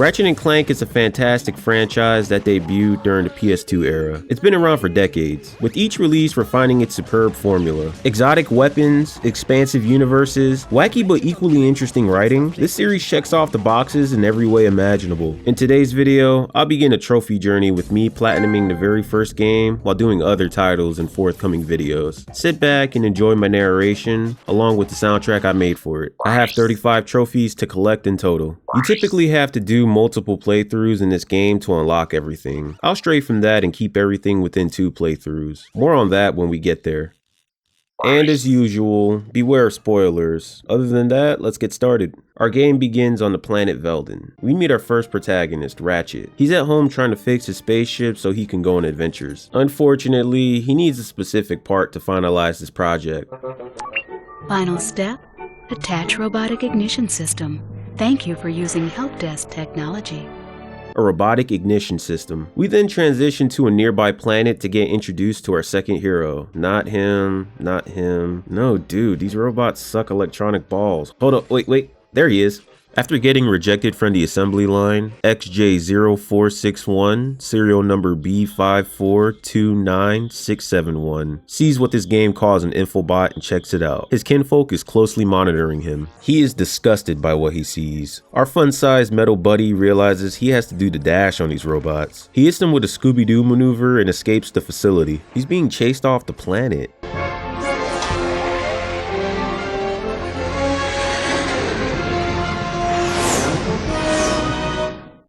Ratchet & Clank is a fantastic franchise that debuted during the PS2 era. It's been around for decades, with each release refining its superb formula. Exotic weapons, expansive universes, wacky but equally interesting writing, this series checks off the boxes in every way imaginable. In today's video, I'll begin a trophy journey with me platinuming the very first game while doing other titles in forthcoming videos. Sit back and enjoy my narration, along with the soundtrack I made for it. I have 35 trophies to collect in total. You typically have to do multiple playthroughs in this game to unlock everything. I'll stray from that and keep everything within 2 playthroughs. More on that when we get there. And as usual, beware of spoilers. Other than that, let's get started. Our game begins on the planet Veldin. We meet our first protagonist, Ratchet. He's at home trying to fix his spaceship so he can go on adventures. Unfortunately, he needs a specific part to finalize this project. Final step, attach robotic ignition system. Thank you for using help desk technology. A robotic ignition system. We then transition to a nearby planet to get introduced to our second hero. Not him, not him. No, dude, these robots suck electronic balls. Hold up, wait, there he is. After getting rejected from the assembly line, XJ0461, serial number B5429671, sees what this game calls an infobot and checks it out. His kinfolk is closely monitoring him. He is disgusted by what he sees. Our fun-sized metal buddy realizes he has to do the dash on these robots. He hits them with a Scooby-Doo maneuver and escapes the facility. He's being chased off the planet.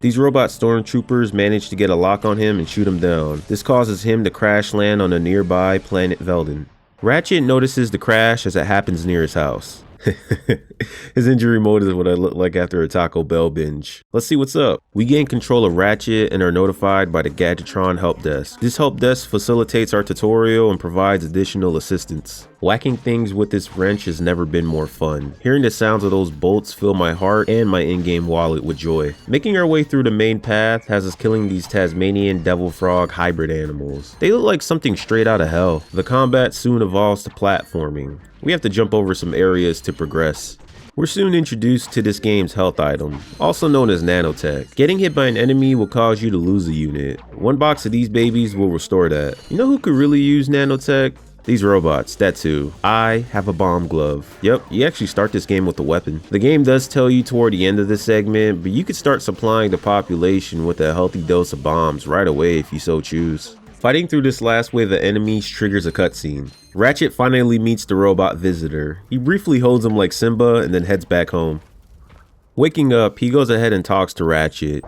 These robot stormtroopers manage to get a lock on him and shoot him down. This causes him to crash land on a nearby planet Veldin. Ratchet notices the crash as it happens near his house. His injury mode is what I look like after a Taco Bell binge. Let's see what's up. We gain control of Ratchet and are notified by the Gadgetron help desk. This help desk facilitates our tutorial and provides additional assistance. Whacking things with this wrench has never been more fun. Hearing the sounds of those bolts fill my heart and my in-game wallet with joy. Making our way through the main path has us killing these Tasmanian devil frog hybrid animals. They look like something straight out of hell. The combat soon evolves to platforming. We have to jump over some areas to progress. We're soon introduced to this game's health item, also known as nanotech. Getting hit by an enemy will cause you to lose a unit. 1 box of these babies will restore that. You know who could really use nanotech? These robots, that too. I have a bomb glove. Yep, you actually start this game with a weapon. The game does tell you toward the end of this segment, but you could start supplying the population with a healthy dose of bombs right away if you so choose. Fighting through this last wave of enemies triggers a cutscene. Ratchet finally meets the robot visitor. He briefly holds him like Simba and then heads back home. Waking up, he goes ahead and talks to Ratchet.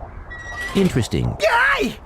Interesting. Yay!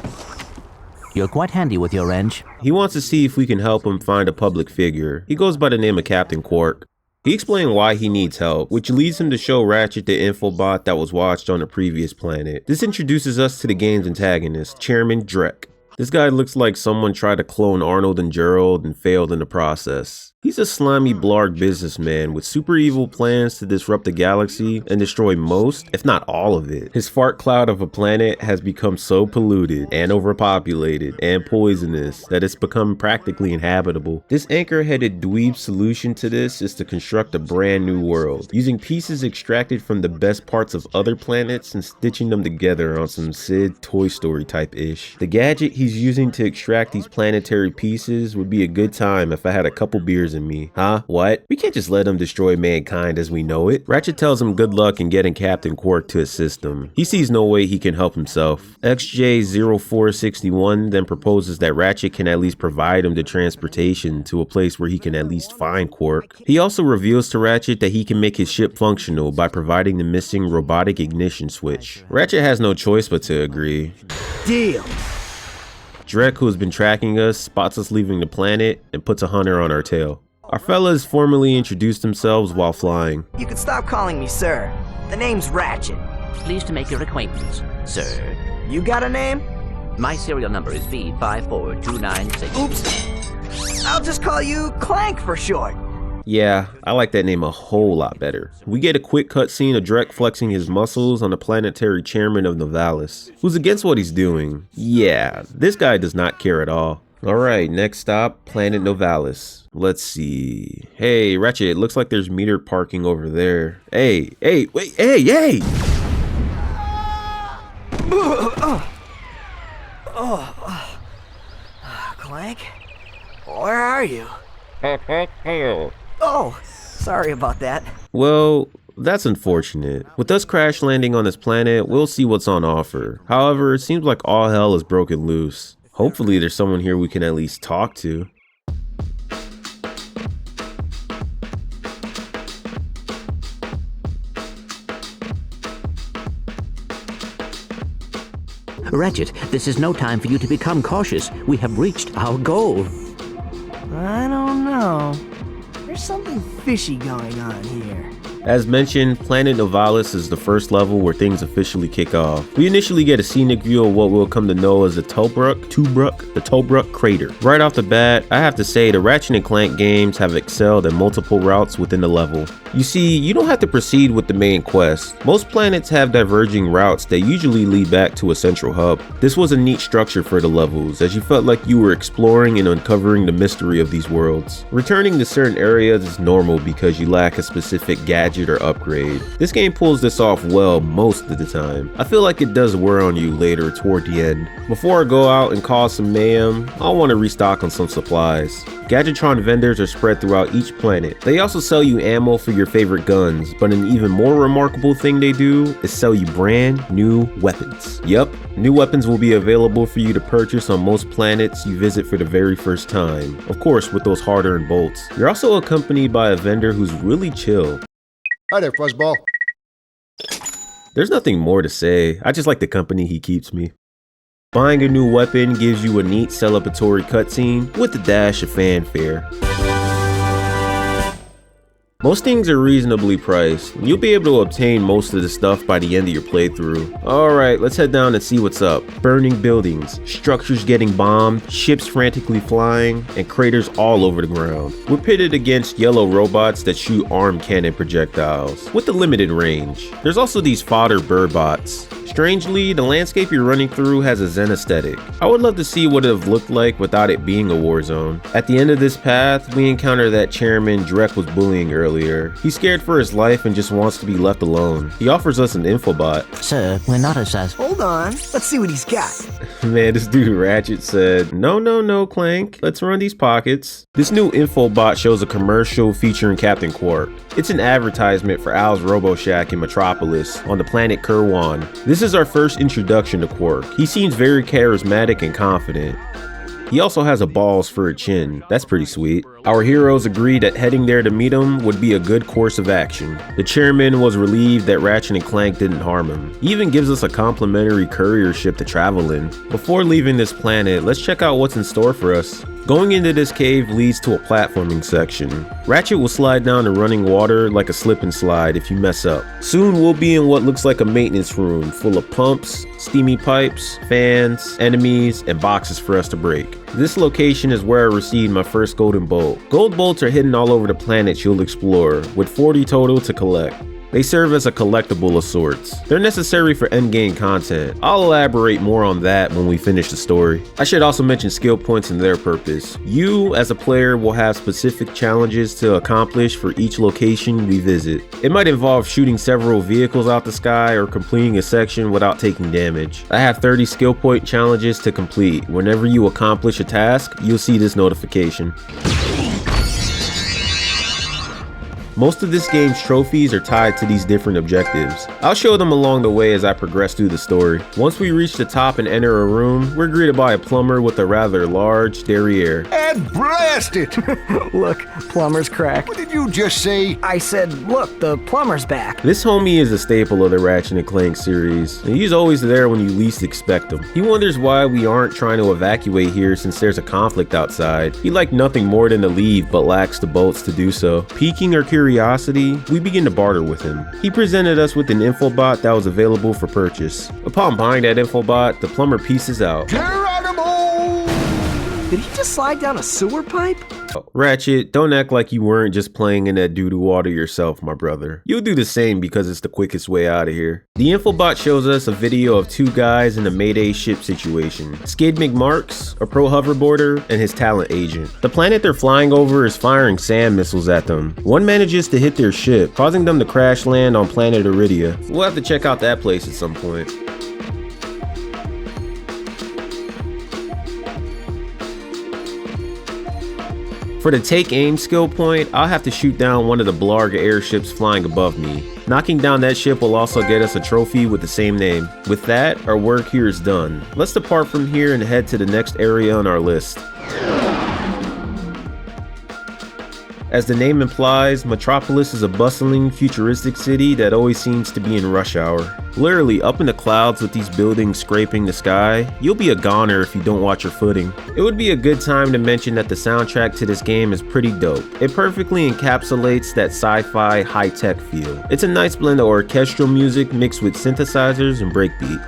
You're quite handy with your wrench. He wants to see if we can help him find a public figure. He goes by the name of Captain Quark. He explained why he needs help, which leads him to show Ratchet the infobot that was watched on the previous planet. This introduces us to the game's antagonist, Chairman Drek. This guy looks like someone tried to clone Arnold and Gerald and failed in the process. He's a slimy blarg businessman with super evil plans to disrupt the galaxy and destroy most, if not all of it. His fart cloud of a planet has become so polluted and overpopulated and poisonous that it's become practically inhabitable. This anchor-headed dweeb solution to this is to construct a brand new world, using pieces extracted from the best parts of other planets and stitching them together on some Sid Toy Story type ish. The gadget he's using to extract these planetary pieces would be a good time if I had a couple beers in me. Huh? What? We can't just let him destroy mankind as we know it. Ratchet tells him good luck in getting Captain Quark to assist him. He sees no way he can help himself. XJ0461 then proposes that Ratchet can at least provide him the transportation to a place where he can at least find Quark. He also reveals to Ratchet that he can make his ship functional by providing the missing robotic ignition switch. Ratchet has no choice but to agree. Deal. Drek, who has been tracking us, spots us leaving the planet and puts a hunter on our tail. Our fellas formally introduced themselves while flying. You can stop calling me sir. The name's Ratchet. Pleased to make your acquaintance, sir. You got a name? My serial number is B54296. Oops. I'll just call you Clank for short. Yeah, I like that name a whole lot better. We get a quick cutscene of Drek flexing his muscles on the planetary chairman of 1’s, who's against what he's doing. Yeah, this guy does not care at all. Alright, next stop, Planet 1’s. Let's see. Hey, Ratchet, looks like there's metered parking over there. Hey, wait, hey! Clank? Where are you? Oh, sorry about that. Well, that's unfortunate. With us crash landing on this planet, we'll see what's on offer. However, it seems like all hell is broken loose. Hopefully there's someone here we can at least talk to. Ratchet, this is no time for you to become cautious. We have reached our goal. I don't know. There's something fishy going on here. As mentioned, Planet Novalis is the first level where things officially kick off. We initially get a scenic view of what we'll come to know as the Tobruk crater. Right off the bat, I have to say the Ratchet & Clank games have excelled at multiple routes within the level. You see, you don't have to proceed with the main quest. Most planets have diverging routes that usually lead back to a central hub. This was a neat structure for the levels, as you felt like you were exploring and uncovering the mystery of these worlds. Returning to certain areas is normal because you lack a specific gadget or upgrade. This game pulls this off well most of the time. I feel like it does wear on you later toward the end. Before I go out and cause some mayhem, I'll want to restock on some supplies. Gadgetron vendors are spread throughout each planet. They also sell you ammo for your favorite guns, but an even more remarkable thing they do is sell you brand new weapons. Yup, new weapons will be available for you to purchase on most planets you visit for the very first time. Of course, with those hard-earned bolts. You're also accompanied by a vendor who's really chill. Hi there, Fuzzball. There's nothing more to say, I just like the company he keeps me. Buying a new weapon gives you a neat celebratory cutscene with a dash of fanfare. Most things are reasonably priced, and you'll be able to obtain most of the stuff by the end of your playthrough. Alright, let's head down and see what's up. Burning buildings, structures getting bombed, ships frantically flying, and craters all over the ground. We're pitted against yellow robots that shoot arm cannon projectiles, with a limited range. There's also these fodder bird bots. Strangely, the landscape you're running through has a zen aesthetic. I would love to see what it would have looked like without it being a war zone. At the end of this path, we encounter that Chairman Drek was bullying earlier. He's scared for his life and just wants to be left alone. He offers us an infobot. Sir, we're not assassins. Hold on, let's see what he's got. Man, this dude Ratchet said, no, Clank, let's run these pockets. This new infobot shows a commercial featuring Captain Quark. It's an advertisement for Al's Robo Shack in Metropolis on the planet Kerwan. This is our first introduction to Quark. He seems very charismatic and confident. He also has a balls for a chin. That's pretty sweet. Our heroes agree that heading there to meet him would be a good course of action. The chairman was relieved that Ratchet & Clank didn't harm him. He even gives us a complimentary courier ship to travel in. Before leaving this planet, let's check out what's in store for us. Going into this cave leads to a platforming section. Ratchet will slide down the running water like a slip and slide if you mess up. Soon we'll be in what looks like a maintenance room full of pumps, steamy pipes, fans, enemies, and boxes for us to break. This location is where I received my first golden bolt. Gold bolts are hidden all over the planets you'll explore, with 40 total to collect. They serve as a collectible of sorts. They're necessary for endgame content. I'll elaborate more on that when we finish the story. I should also mention skill points and their purpose. You, as a player, will have specific challenges to accomplish for each location we visit. It might involve shooting several vehicles out the sky or completing a section without taking damage. I have 30 skill point challenges to complete. Whenever you accomplish a task, you'll see this notification. Most of this game's trophies are tied to these different objectives. I'll show them along the way as I progress through the story. Once we reach the top and enter a room, we're greeted by a plumber with a rather large derriere. And blast it! Look, plumber's crack. What did you just say? I said, look, the plumber's back. This homie is a staple of the Ratchet & Clank series, and he's always there when you least expect him. He wonders why we aren't trying to evacuate here since there's a conflict outside. He'd like nothing more than to leave, but lacks the bolts to do so. Piquing our curiosity, we begin to barter with him. He presented us with an infobot that was available for purchase. Upon buying that infobot, the plumber pieces out. Did he just slide down a sewer pipe? Ratchet, don't act like you weren't just playing in that doo-doo water yourself, my brother. You'll do the same because it's the quickest way out of here. The infobot shows us a video of two guys in a Mayday ship situation. Skid McMarks, a pro hoverboarder, and his talent agent. The planet they're flying over is firing SAM missiles at them. One manages to hit their ship, causing them to crash land on planet Iridia. We'll have to check out that place at some point. For the take aim skill point, I'll have to shoot down one of the Blarg airships flying above me. Knocking down that ship will also get us a trophy with the same name. With that, our work here is done. Let's depart from here and head to the next area on our list. As the name implies, Metropolis is a bustling, futuristic city that always seems to be in rush hour. Literally up in the clouds with these buildings scraping the sky, you'll be a goner if you don't watch your footing. It would be a good time to mention that the soundtrack to this game is pretty dope. It perfectly encapsulates that sci-fi high-tech feel. It's a nice blend of orchestral music mixed with synthesizers and breakbeat.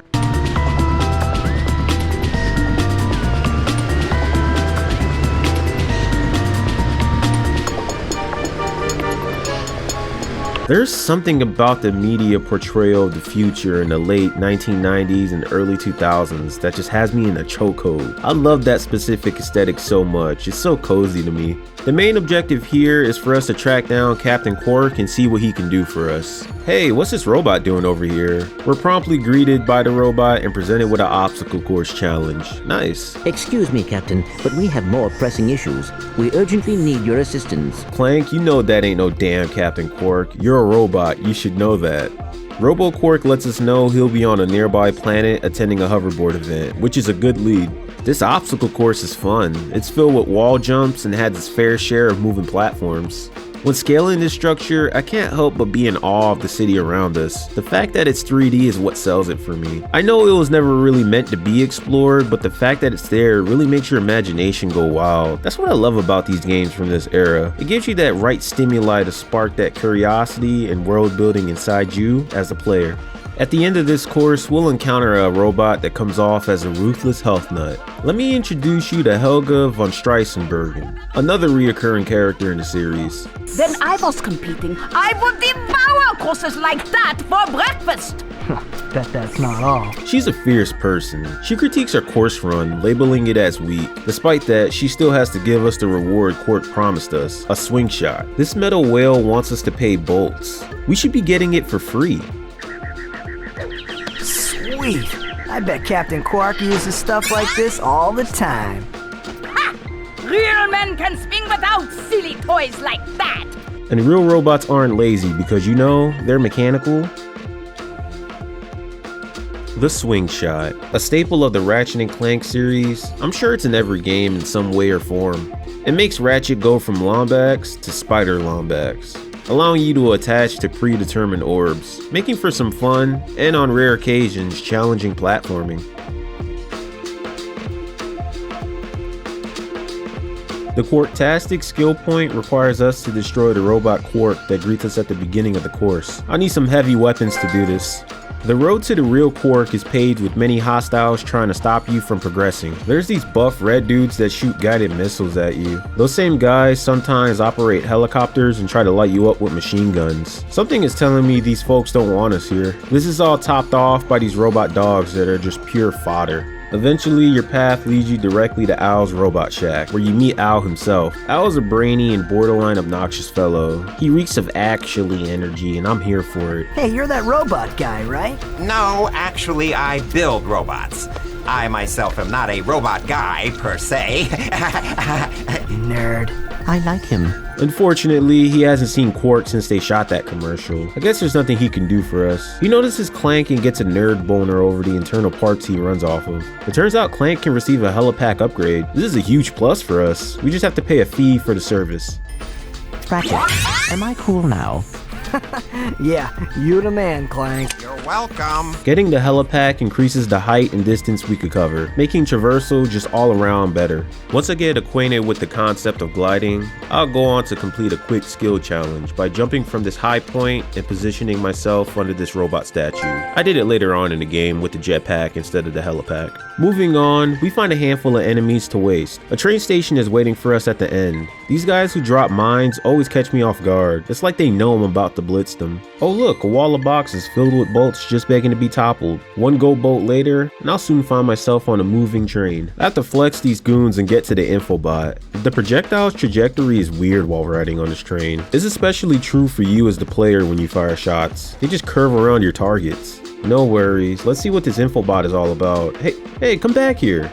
There's something about the media portrayal of the future in the late 1990s and early 2000s that just has me in a chokehold. I love that specific aesthetic so much, it's so cozy to me. The main objective here is for us to track down Captain Quark and see what he can do for us. Hey, what's this robot doing over here? We're promptly greeted by the robot and presented with an obstacle course challenge. Nice. Excuse me, Captain, but we have more pressing issues. We urgently need your assistance. Clank, you know that ain't no damn Captain Quark. You're a robot, you should know that. RoboQuark lets us know he'll be on a nearby planet attending a hoverboard event, which is a good lead. This obstacle course is fun. It's filled with wall jumps and has its fair share of moving platforms. When scaling this structure, I can't help but be in awe of the city around us. The fact that it's 3D is what sells it for me. I know it was never really meant to be explored, but the fact that it's there really makes your imagination go wild. That's what I love about these games from this era. It gives you that right stimuli to spark that curiosity and world building inside you as a player. At the end of this course, we'll encounter a robot that comes off as a ruthless health nut. Let me introduce you to Helga von Streissenbergen, another reoccurring character in the series. When I was competing, I would devour courses like that for breakfast. Bet that's not all. She's a fierce person. She critiques our course run, labeling it as weak. Despite that, she still has to give us the reward Quark promised us, a swing shot. This metal whale wants us to pay bolts. We should be getting it for free. Sweet. I bet Captain Quark uses stuff like this all the time. Ha! Real men can swing without silly toys like that. And real robots aren't lazy because, you know, they're mechanical. The swing shot, a staple of the Ratchet Clank series. I'm sure it's in every game in some way or form. It makes Ratchet go from Lombax to Spider Lombax, allowing you to attach to predetermined orbs, making for some fun and, on rare occasions, challenging platforming. The Quarktastic skill point requires us to destroy the robot Quark that greets us at the beginning of the course. I need some heavy weapons to do this. The road to the real Quark is paved with many hostiles trying to stop you from progressing. There's these buff red dudes that shoot guided missiles at you. Those same guys sometimes operate helicopters and try to light you up with machine guns. Something is telling me these folks don't want us here. This is all topped off by these robot dogs that are just pure fodder. Eventually, your path leads you directly to Al's Robot Shack, where you meet Al himself. Al is a brainy and borderline obnoxious fellow. He reeks of actually energy, and I'm here for it. Hey, you're that robot guy, right? No, actually, I build robots. I myself am not a robot guy, per se. Nerd. I like him. Unfortunately, he hasn't seen Quark since they shot that commercial. I guess there's nothing he can do for us. He notices Clank and gets a nerd boner over the internal parts he runs off of. It turns out Clank can receive a helipack upgrade. This is a huge plus for us. We just have to pay a fee for the service. Ratchet, am I cool now? Yeah, you the man, Clank. You're welcome. Getting the helipack increases the height and distance we could cover, making traversal just all around better. Once I get acquainted with the concept of gliding, I'll go on to complete a quick skill challenge by jumping from this high point and positioning myself under this robot statue. I did it later on in the game with the jetpack instead of the helipack. Moving on, we find a handful of enemies to waste. A train station is waiting for us at the end. These guys who drop mines always catch me off guard. It's like they know I'm about to blitz them. Oh look, a wall of boxes filled with bolts just begging to be toppled. One gold bolt later, and I'll soon find myself on a moving train. I have to flex these goons and get to the infobot. The projectile's trajectory is weird while riding on this train. This is especially true for you as the player when you fire shots. They just curve around your targets. No worries, let's see what this infobot is all about. Hey, come back here.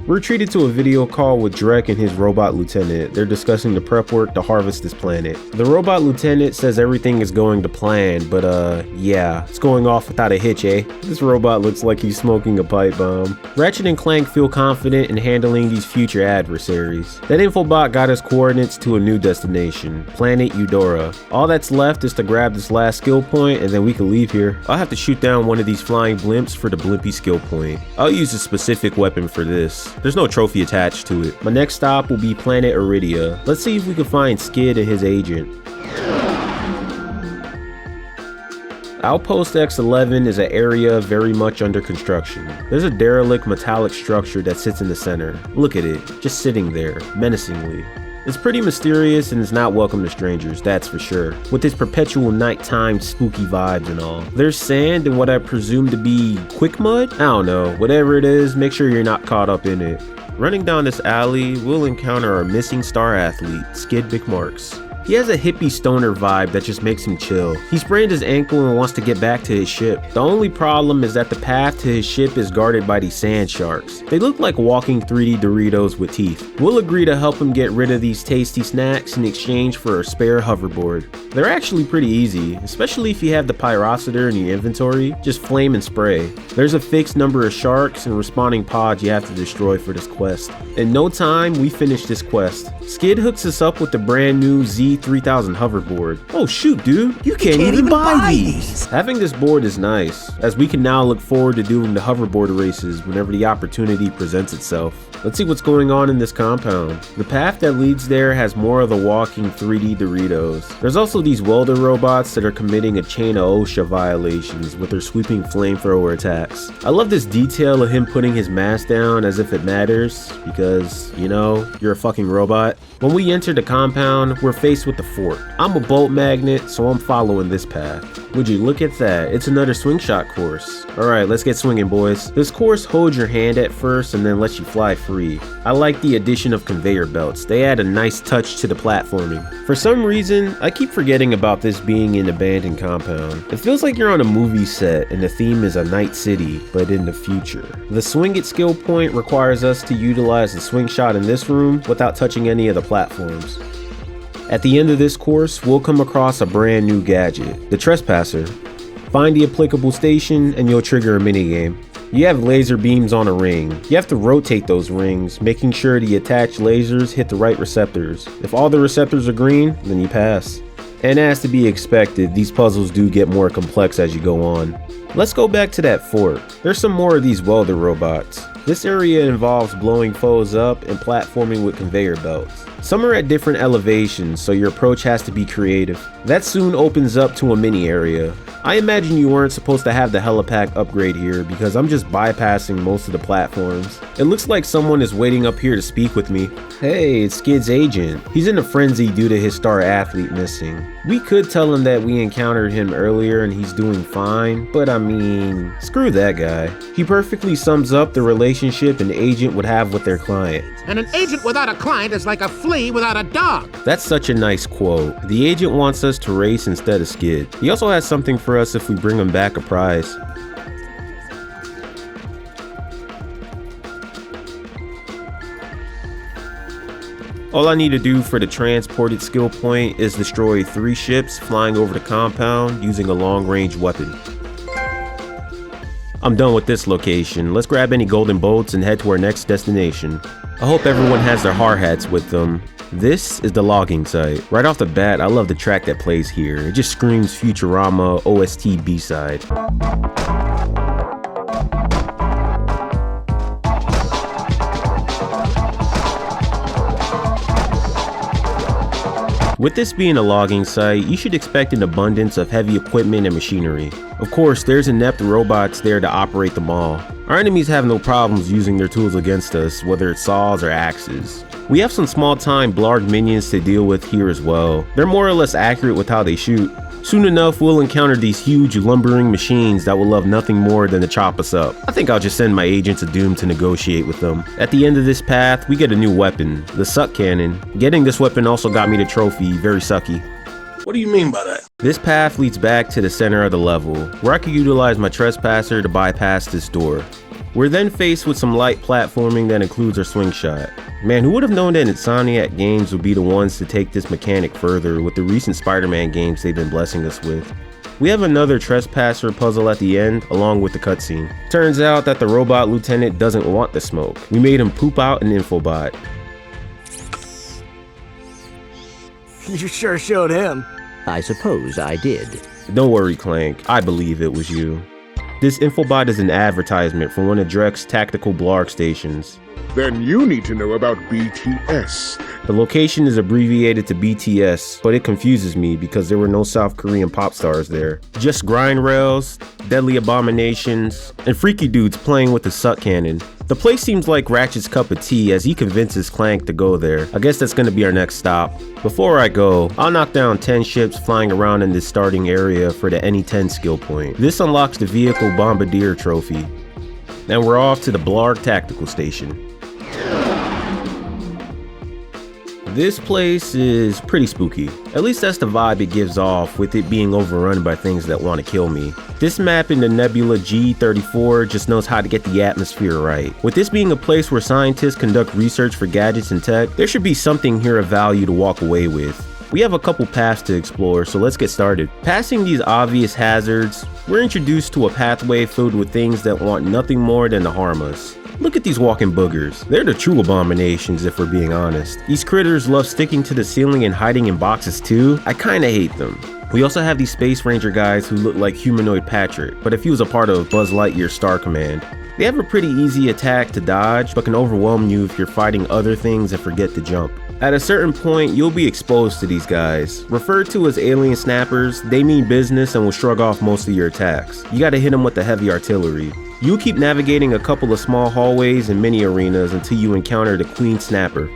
We're treated to a video call with Drek and his robot lieutenant. They're discussing the prep work to harvest this planet. The robot lieutenant says everything is going to plan, but yeah, it's going off without a hitch, eh? This robot looks like he's smoking a pipe bomb. Ratchet and Clank feel confident in handling these future adversaries. That infobot got us coordinates to a new destination, planet Eudora. All that's left is to grab this last skill point and then we can leave here. I'll have to shoot down one of these flying blimps for the blimpy skill point. I'll use a specific weapon for this. There's no trophy attached to it. My next stop will be planet Iridia. Let's see if we can find Skid and his agent. Outpost X11 is an area very much under construction. There's a derelict metallic structure that sits in the center. Look at it, just sitting there, menacingly. It's pretty mysterious and is not welcome to strangers, that's for sure, with its perpetual nighttime spooky vibes and all. There's sand and what I presume to be quick mud? I don't know, whatever it is, make sure you're not caught up in it. Running down this alley, we'll encounter our missing star athlete, Skid McMarks. He has a hippie stoner vibe that just makes him chill. He sprained his ankle and wants to get back to his ship. The only problem is that the path to his ship is guarded by these sand sharks. They look like walking 3D Doritos with teeth. We'll agree to help him get rid of these tasty snacks in exchange for a spare hoverboard. They're actually pretty easy, especially if you have the pyrocitor in your inventory. Just flame and spray. There's a fixed number of sharks and respawning pods you have to destroy for this quest. In no time, we finish this quest. Skid hooks us up with the brand new Z3000 hoverboard. Oh shoot, dude, you can't even buy these! Having this board is nice, as we can now look forward to doing the hoverboard races whenever the opportunity presents itself. Let's see what's going on in this compound. The path that leads there has more of the walking 3D Doritos. There's also these welder robots that are committing a chain of OSHA violations with their sweeping flamethrower attacks. I love this detail of him putting his mask down as if it matters, because, you know, you're a fucking robot. When we enter the compound, we're faced with the fort. I'm a bolt magnet, so I'm following this path. Would you look at that? It's another swing shot course. Alright, let's get swinging, boys. This course holds your hand at first and then lets you fly free. I like the addition of conveyor belts. They add a nice touch to the platforming. For some reason, I keep forgetting about this being an abandoned compound. It feels like you're on a movie set and the theme is a night city, but in the future. The swing it skill point requires us to utilize the swing shot in this room without touching any of the platforms. At the end of this course, we'll come across a brand new gadget, the Trespasser. Find the applicable station and you'll trigger a minigame. You have laser beams on a ring. You have to rotate those rings, making sure the attached lasers hit the right receptors. If all the receptors are green, then you pass. And as to be expected, these puzzles do get more complex as you go on. Let's go back to that fort. There's some more of these welder robots. This area involves blowing foes up and platforming with conveyor belts. Some are at different elevations, so your approach has to be creative. That soon opens up to a mini area. I imagine you weren't supposed to have the helipack upgrade here because I'm just bypassing most of the platforms. It looks like someone is waiting up here to speak with me. Hey, it's Skid's agent. He's in a frenzy due to his star athlete missing. We could tell him that we encountered him earlier and he's doing fine, but I mean, screw that guy. He perfectly sums up the relationship an agent would have with their client. And an agent without a client is like a flea without a dog. That's such a nice quote. The agent wants us to race instead of skid. He also has something for us if we bring him back a prize. All I need to do for the transported skill point is destroy 3 ships flying over the compound using a long-range weapon. I'm done with this location. Let's grab any golden bolts and head to our next destination. I hope everyone has their hard hats with them. This is the logging site. Right off the bat, I love the track that plays here. It just screams Futurama OST B-side. With this being a logging site, you should expect an abundance of heavy equipment and machinery. Of course, there's inept robots there to operate them all. Our enemies have no problems using their tools against us, whether it's saws or axes. We have some small-time blarg minions to deal with here as well. They're more or less accurate with how they shoot. Soon enough, we'll encounter these huge lumbering machines that will love nothing more than to chop us up. I think I'll just send my agents of doom to negotiate with them. At the end of this path, we get a new weapon, the suck cannon. Getting this weapon also got me the trophy, very sucky. What do you mean by that? This path leads back to the center of the level, where I could utilize my trespasser to bypass this door. We're then faced with some light platforming that includes our swing shot. Man, who would have known that Insomniac Games would be the ones to take this mechanic further with the recent Spider-Man games they've been blessing us with. We have another trespasser puzzle at the end, along with the cutscene. Turns out that the robot lieutenant doesn't want the smoke. We made him poop out an infobot. You sure showed him. I suppose I did. Don't worry, Clank, I believe it was you. This infobot is an advertisement for one of Drek's tactical blarg stations. Then you need to know about BTS. The location is abbreviated to BTS, but it confuses me because there were no South Korean pop stars there. Just grind rails, deadly abominations, and freaky dudes playing with the suck cannon. The place seems like Ratchet's cup of tea as he convinces Clank to go there. I guess that's gonna be our next stop. Before I go, I'll knock down 10 ships flying around in this starting area for the NE10 skill point. This unlocks the vehicle bombardier trophy. And we're off to the Blarg Tactical Station. This place is pretty spooky. At least that's the vibe it gives off, with it being overrun by things that want to kill me. This map in the Nebula G34 just knows how to get the atmosphere right. With this being a place where scientists conduct research for gadgets and tech, there should be something here of value to walk away with. We have a couple paths to explore, so let's get started. Passing these obvious hazards, we're introduced to a pathway filled with things that want nothing more than to harm us. Look at these walking boogers. They're the true abominations if we're being honest. These critters love sticking to the ceiling and hiding in boxes too. I kinda hate them. We also have these Space Ranger guys who look like humanoid Patrick, but if he was a part of Buzz Lightyear's Star Command. They have a pretty easy attack to dodge, but can overwhelm you if you're fighting other things and forget to jump. At a certain point, you'll be exposed to these guys. Referred to as alien snappers, they mean business and will shrug off most of your attacks. You gotta hit them with the heavy artillery. You'll keep navigating a couple of small hallways and mini arenas until you encounter the Queen Snapper.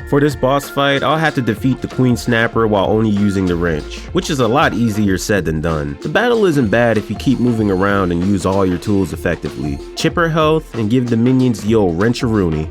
For this boss fight, I'll have to defeat the Queen Snapper while only using the wrench, which is a lot easier said than done. The battle isn't bad if you keep moving around and use all your tools effectively. Chip her health and give the minions the old wrench-a-rooney.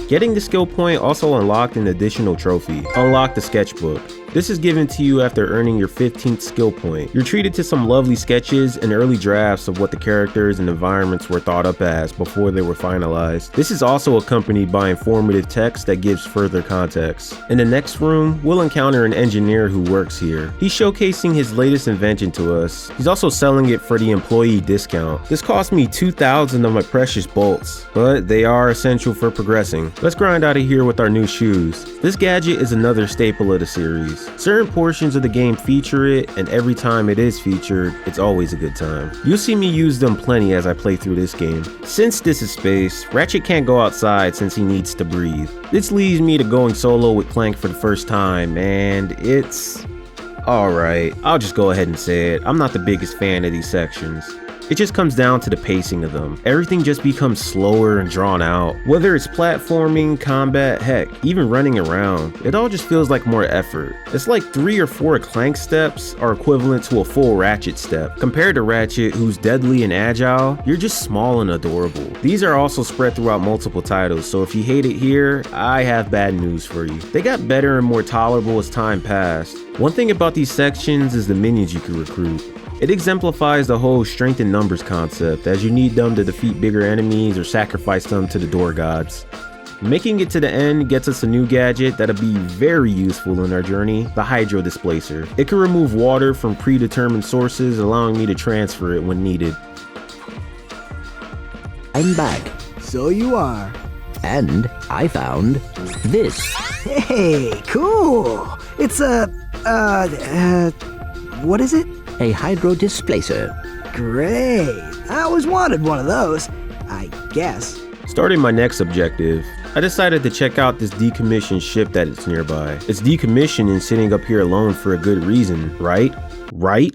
Getting the skill point also unlocked an additional trophy. Unlock the sketchbook. This is given to you after earning your 15th skill point. You're treated to some lovely sketches and early drafts of what the characters and environments were thought up as before they were finalized. This is also accompanied by informative text that gives further context. In the next room, we'll encounter an engineer who works here. He's showcasing his latest invention to us. He's also selling it for the employee discount. This cost me 2,000 of my precious bolts, but they are essential for progressing. Let's grind out of here with our new shoes. This gadget is another staple of the series. Certain portions of the game feature it, and every time it is featured, it's always a good time. You'll see me use them plenty as I play through this game. Since this is space, Ratchet can't go outside since he needs to breathe. This leads me to going solo with Clank for the first time, and it's alright. I'll just go ahead and say it. I'm not the biggest fan of these sections. It just comes down to the pacing of them. Everything just becomes slower and drawn out. Whether it's platforming, combat, heck, even running around, it all just feels like more effort. It's like 3 or 4 Clank steps are equivalent to a full Ratchet step. Compared to Ratchet, who's deadly and agile, you're just small and adorable. These are also spread throughout multiple titles, so if you hate it here, I have bad news for you. They got better and more tolerable as time passed. One thing about these sections is the minions you can recruit. It exemplifies the whole strength in numbers concept, as you need them to defeat bigger enemies or sacrifice them to the door gods. Making it to the end gets us a new gadget that'll be very useful in our journey, the Hydro Displacer. It can remove water from predetermined sources, allowing me to transfer it when needed. I'm back, So you are. and I found this. Hey, cool. It's what is it? A hydro displacer. Great. I always wanted one of those, I guess. Starting my next objective, I decided to check out this decommissioned ship that is nearby. It's decommissioned and sitting up here alone for a good reason, right? Right?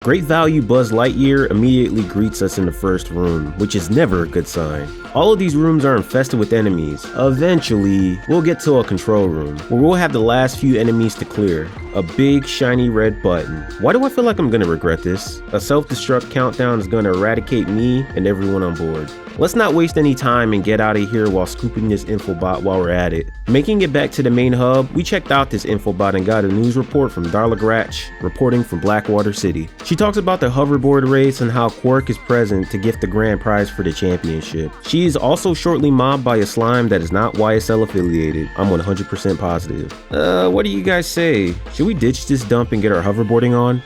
Great value Buzz Lightyear immediately greets us in the first room, which is never a good sign. All of these rooms are infested with enemies. Eventually, we'll get to a control room, where we'll have the last few enemies to clear. A big shiny red button. Why do I feel like I'm gonna regret this? A self-destruct countdown is gonna eradicate me and everyone on board. Let's not waste any time and get out of here while scooping this infobot while we're at it. Making it back to the main hub, we checked out this infobot and got a news report from Darla Gratch, reporting from Blackwater City. She talks about the hoverboard race and how Quark is present to gift the grand prize for the championship. She is also shortly mobbed by a slime that is not YSL affiliated. I'm 100% positive. What do you guys say? Should we ditch this dump and get our hoverboarding on?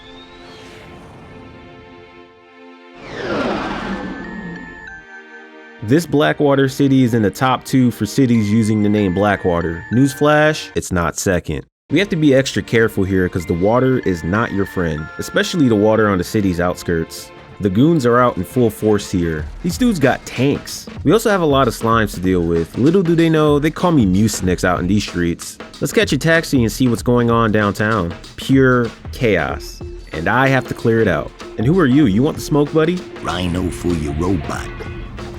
This Blackwater city is in the top 2 for cities using the name Blackwater. Newsflash, it's not second. We have to be extra careful here because the water is not your friend, especially the water on the city's outskirts. The goons are out in full force here. These dudes got tanks. We also have a lot of slimes to deal with. Little do they know, they call me Mucinex out in these streets. Let's catch a taxi and see what's going on downtown. Pure chaos. And I have to clear it out. And who are you? You want the smoke, buddy? Rhino for your robot.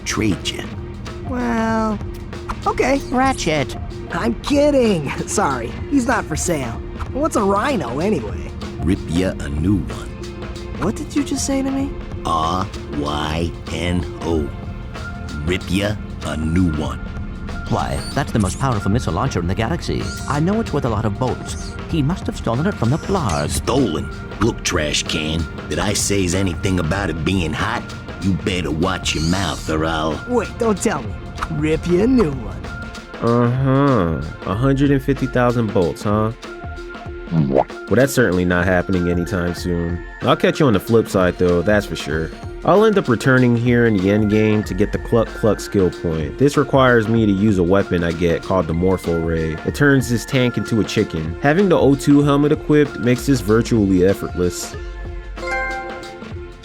Trade you. Well, okay. Ratchet. I'm kidding. Sorry, he's not for sale. What's a rhino anyway? Rip ya a new one. What did you just say to me? R-Y-N-O. Rip ya a new one. Why, that's the most powerful missile launcher in the galaxy. I know it's worth a lot of bolts. He must have stolen it from the Blars. Stolen? Look, trash can. Did I say's anything about it being hot? You better watch your mouth or I'll... Wait, don't tell me. Rip you a new one. 150,000 bolts, huh? Well, that's certainly not happening anytime soon. I'll catch you on the flip side though, that's for sure. I'll end up returning here in the endgame to get the Cluck Cluck skill point. This requires me to use a weapon I get called the Morpho Ray. It turns this tank into a chicken. Having the O2 helmet equipped makes this virtually effortless.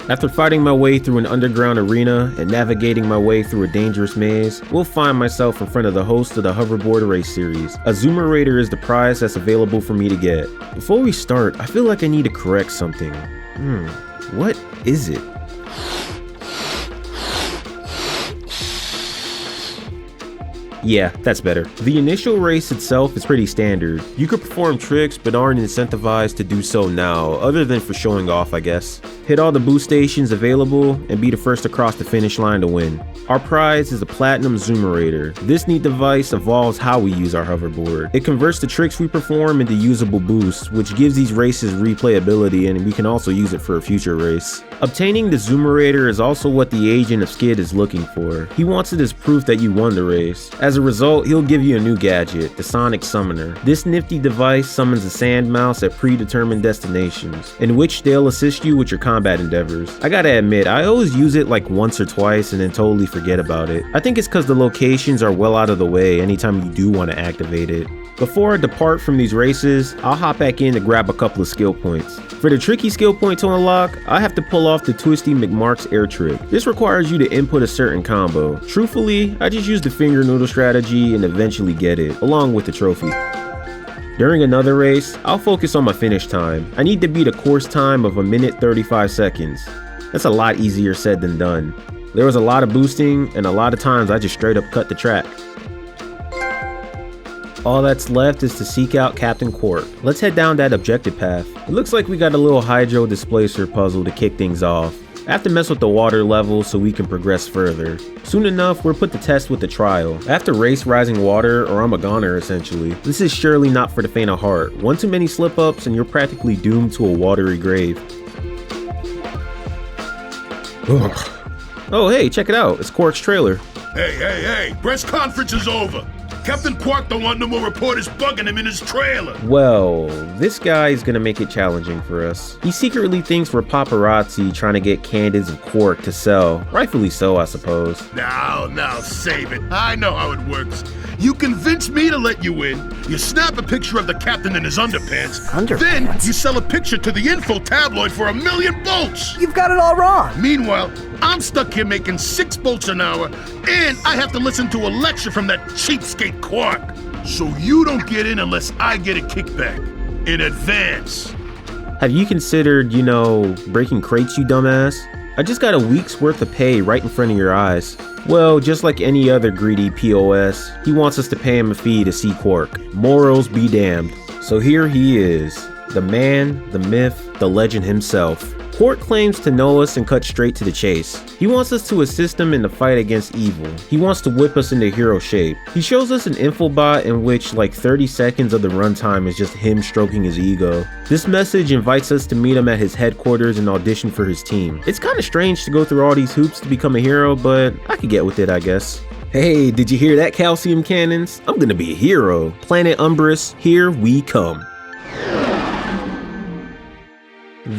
After fighting my way through an underground arena and navigating my way through a dangerous maze, we'll find myself in front of the host of the hoverboard race series. A Zoomerator is the prize that's available for me to get. Before we start, I feel like I need to correct something. What is it? Yeah, that's better. The initial race itself is pretty standard. You could perform tricks but aren't incentivized to do so now, other than for showing off, I guess. Hit all the boost stations available and be the first across the finish line to win. Our prize is a Platinum Zoomerator. This neat device evolves how we use our hoverboard. It converts the tricks we perform into usable boosts, which gives these races replayability, and we can also use it for a future race. Obtaining the Zoomerator is also what the agent of Skid is looking for. He wants it as proof that you won the race. As a result, he'll give you a new gadget, the Sonic Summoner. This nifty device summons a sand mouse at predetermined destinations, in which they'll assist you with your combat endeavors. I gotta admit, I always use it like once or twice and then totally forget about it. I think it's because the locations are well out of the way anytime you do want to activate it. Before I depart from these races, I'll hop back in to grab a couple of skill points. For the tricky skill point to unlock, I have to pull off the Twisty McMark's air trick. This requires you to input a certain combo. Truthfully, I just use the finger noodle strategy and eventually get it, along with the trophy. During another race, I'll focus on my finish time. I need to beat a course time of 1minute 35 seconds. That's a lot easier said than done. There was a lot of boosting, and a lot of times I just straight up cut the track. All that's left is to seek out Captain Quark. Let's head down that objective path. It looks like we got a little hydro displacer puzzle to kick things off. I have to mess with the water level so we can progress further. Soon enough, we're put to test with the trial. I have to race rising water or I'm a goner essentially. This is surely not for the faint of heart. One too many slip-ups and you're practically doomed to a watery grave. Oh hey, check it out. It's Quark's trailer. Hey, press conference is over. Captain Quark don't want no more reporters bugging him in his trailer. Well, this guy is gonna make it challenging for us. He secretly thinks we're paparazzi trying to get candids of Quark to sell. Rightfully so, I suppose. Now, save it. I know how it works. You convince me to let you in, you snap a picture of the captain in his underpants, then you sell a picture to the info tabloid for 1 million bolts. You've got it all wrong. Meanwhile, I'm stuck here making 6 bolts an hour, and I have to listen to a lecture from that cheapskate Quark. So you don't get in unless I get a kickback. In advance. Have you considered, breaking crates, you dumbass? I just got a week's worth of pay right in front of your eyes. Well, just like any other greedy POS, he wants us to pay him a fee to see Quark. Morals be damned. So here he is. The man, the myth, the legend himself, Quark claims to know us and cuts straight to the chase. He wants us to assist him in the fight against evil. He wants to whip us into hero shape. He shows us an infobot in which like 30 seconds of the runtime is just him stroking his ego. This message invites us to meet him at his headquarters and audition for his team. It's kind of strange to go through all these hoops to become a hero, but I could get with it, I guess. Hey, did you hear that, calcium cannons? I'm gonna be a hero. Planet 1’s, here we come.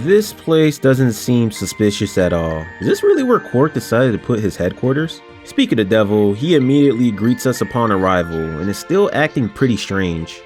This place doesn't seem suspicious at all. Is this really where Quark decided to put his headquarters? Speak of the devil, he immediately greets us upon arrival and is still acting pretty strange.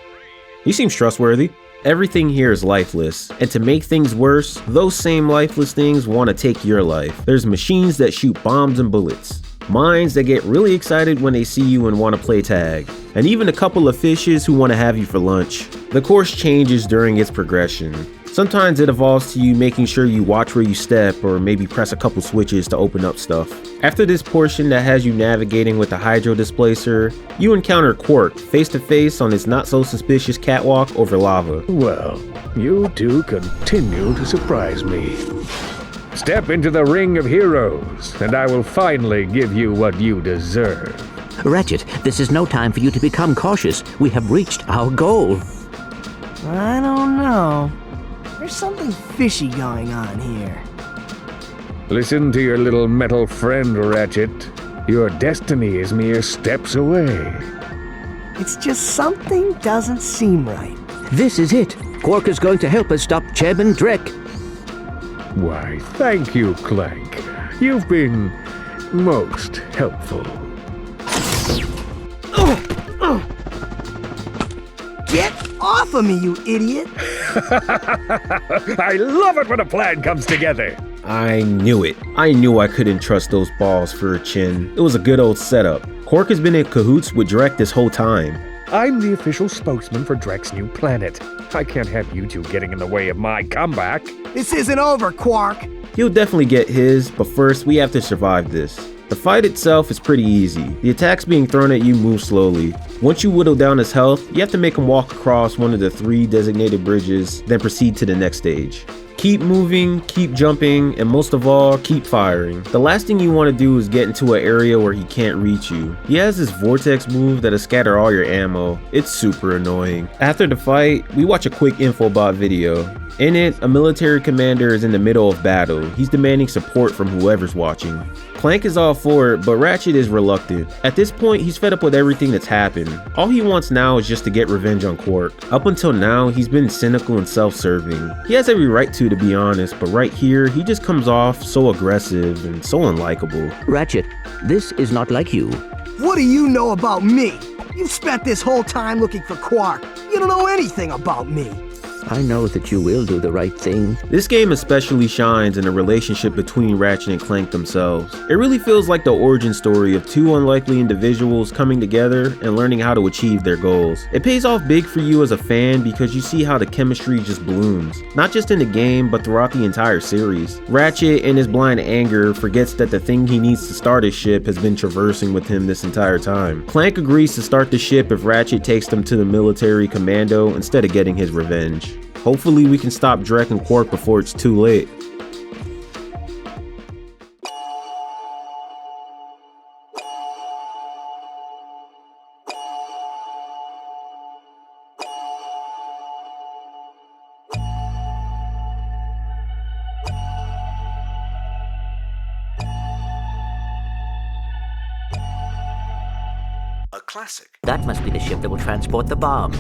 He seems trustworthy. Everything here is lifeless, and to make things worse, those same lifeless things want to take your life. There's machines that shoot bombs and bullets. Minds that get really excited when they see you and want to play tag, and even a couple of fishes who want to have you for lunch. The course changes during its progression. Sometimes it evolves to you making sure you watch where you step or maybe press a couple switches to open up stuff. After this portion that has you navigating with the hydro displacer, you encounter Quark face to face on his not so suspicious catwalk over lava. Well, you two continue to surprise me. Step into the ring of heroes, and I will finally give you what you deserve. Ratchet, this is no time for you to become cautious. We have reached our goal. I don't know. There's something fishy going on here. Listen to your little metal friend, Ratchet. Your destiny is mere steps away. It's just something doesn't seem right. This is it. Quark is going to help us stop Chairman Drek. Why, thank you, Clank. You've been most helpful. Get off of me, you idiot! I love it when a plan comes together. I knew it. I knew I couldn't trust those balls for a chin. It was a good old setup. Quark has been in cahoots with Drek this whole time. I'm the official spokesman for Drek's new planet. I can't have you two getting in the way of my comeback. This isn't over, Quark. He'll definitely get his, but first we have to survive this. The fight itself is pretty easy. The attacks being thrown at you move slowly. Once you whittle down his health, you have to make him walk across one of the 3 designated bridges, then proceed to the next stage. Keep moving, keep jumping, and most of all, keep firing. The last thing you want to do is get into an area where he can't reach you. He has this vortex move that'll scatter all your ammo. It's super annoying. After the fight, we watch a quick infobot video. In it, a military commander is in the middle of battle. He's demanding support from whoever's watching. Clank is all for it, but Ratchet is reluctant. At this point, he's fed up with everything that's happened. All he wants now is just to get revenge on Quark. Up until now, he's been cynical and self-serving. He has every right to be honest, but right here, he just comes off so aggressive and so unlikable. Ratchet, this is not like you. What do you know about me? You've spent this whole time looking for Quark. You don't know anything about me. I know that you will do the right thing. This game especially shines in the relationship between Ratchet and Clank themselves. It really feels like the origin story of 2 unlikely individuals coming together and learning how to achieve their goals. It pays off big for you as a fan because you see how the chemistry just blooms, not just in the game but throughout the entire series. Ratchet, in his blind anger, forgets that the thing he needs to start his ship has been traversing with him this entire time. Clank agrees to start the ship if Ratchet takes them to the military commando instead of getting his revenge. Hopefully we can stop Drek and Quark before it's too late. A classic. That must be the ship that will transport the bomb.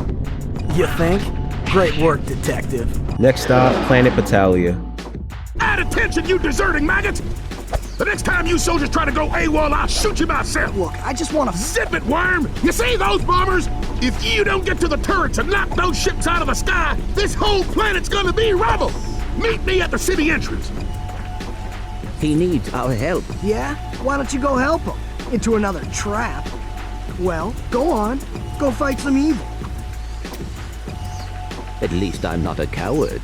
You think? Great work, Detective. Next stop, Planet Battalia. Add attention, you deserting maggot! The next time you soldiers try to go AWOL, I'll shoot you myself! Look, I just want to... Zip it, worm! You see those bombers? If you don't get to the turrets and knock those ships out of the sky, this whole planet's gonna be rubble! Meet me at the city entrance! He needs our help. Yeah? Why don't you go help him? Into another trap. Well, go on. Go fight some evil. At least I'm not a coward.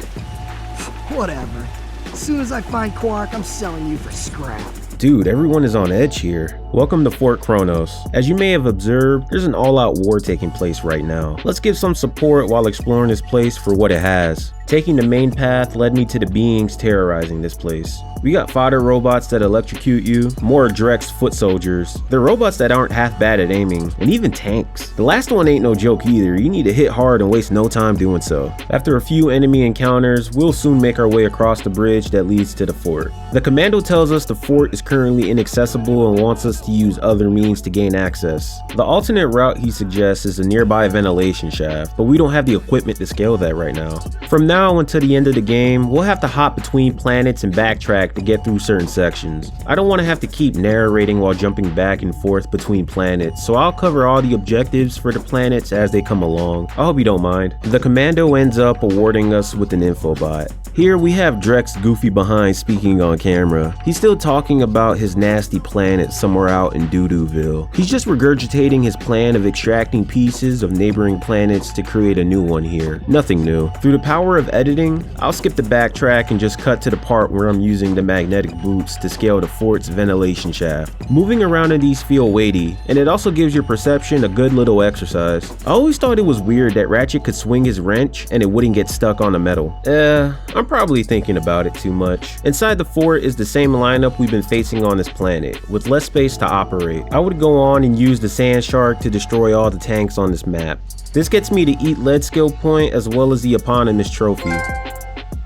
Whatever. As soon as I find Quark, I'm selling you for scrap. Dude, everyone is on edge here. Welcome to Fort Kronos. As you may have observed, there's an all-out war taking place right now. Let's give some support while exploring this place for what it has. Taking the main path led me to the beings terrorizing this place. We got fodder robots that electrocute you, more Drek's foot soldiers. They're robots that aren't half bad at aiming, and even tanks. The last one ain't no joke either, you need to hit hard and waste no time doing so. After a few enemy encounters, we'll soon make our way across the bridge that leads to the fort. The commando tells us the fort is currently inaccessible and wants us to use other means to gain access. The alternate route he suggests is a nearby ventilation shaft, but we don't have the equipment to scale that right now. From now until the end of the game, we'll have to hop between planets and backtrack to get through certain sections. I don't want to have to keep narrating while jumping back and forth between planets, so I'll cover all the objectives for the planets as they come along. I hope you don't mind. The commando ends up awarding us with an infobot. Here we have Drek's goofy behind speaking on camera. He's still talking about his nasty planet somewhere out in Doo-Dooville. He's just regurgitating his plan of extracting pieces of neighboring planets to create a new one here. Nothing new. Through the power of editing, I'll skip the backtrack and just cut to the part where I'm using the magnetic boots to scale the fort's ventilation shaft. Moving around in these feel weighty, and it also gives your perception a good little exercise. I always thought it was weird that Ratchet could swing his wrench and it wouldn't get stuck on the metal. I'm probably thinking about it too much. Inside the fort is the same lineup we've been facing on this planet, with less space to operate. I would go on and use the sand shark to destroy all the tanks on this map. This gets me to eat lead skill point as well as the eponymous trophy.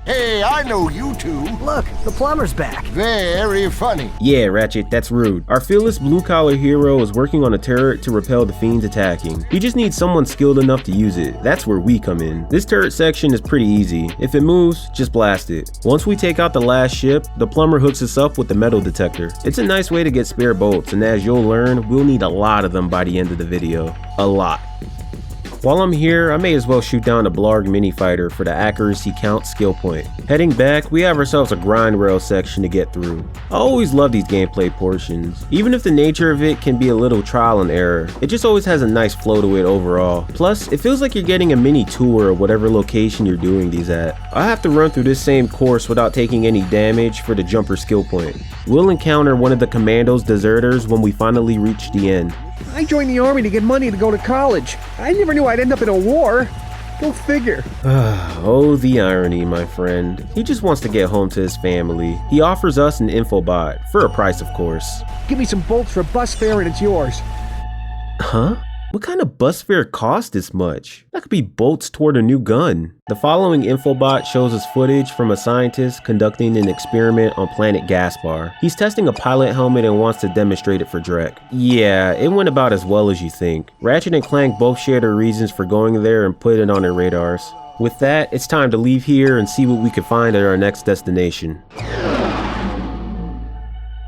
Hey, I know you two. Look, the plumber's back. Very funny. Yeah, Ratchet, that's rude. Our fearless blue-collar hero is working on a turret to repel the fiends attacking. He just needs someone skilled enough to use it. That's where we come in. This turret section is pretty easy. If it moves, just blast it. Once we take out the last ship, the plumber hooks us up with the metal detector. It's a nice way to get spare bolts, and as you'll learn, we'll need a lot of them by the end of the video. A lot. While I'm here, I may as well shoot down a Blarg mini fighter for the accuracy count skill point. Heading back, we have ourselves a grind rail section to get through. I always love these gameplay portions. Even if the nature of it can be a little trial and error, it just always has a nice flow to it overall. Plus, it feels like you're getting a mini tour of whatever location you're doing these at. I have to run through this same course without taking any damage for the jumper skill point. We'll encounter one of the commando's deserters when we finally reach the end. I joined the army to get money to go to college. I never knew I'd end up in a war. Go figure. Oh, the irony, my friend. He just wants to get home to his family. He offers us an infobot, for a price of course. Give me some bolts for bus fare and it's yours. Huh? What kind of bus fare costs this much? That could be bolts toward a new gun. The following infobot shows us footage from a scientist conducting an experiment on planet Gaspar. He's testing a pilot helmet and wants to demonstrate it for Drek. Yeah, it went about as well as you think. Ratchet and Clank both share their reasons for going there and put it on their radars. With that, it's time to leave here and see what we can find at our next destination.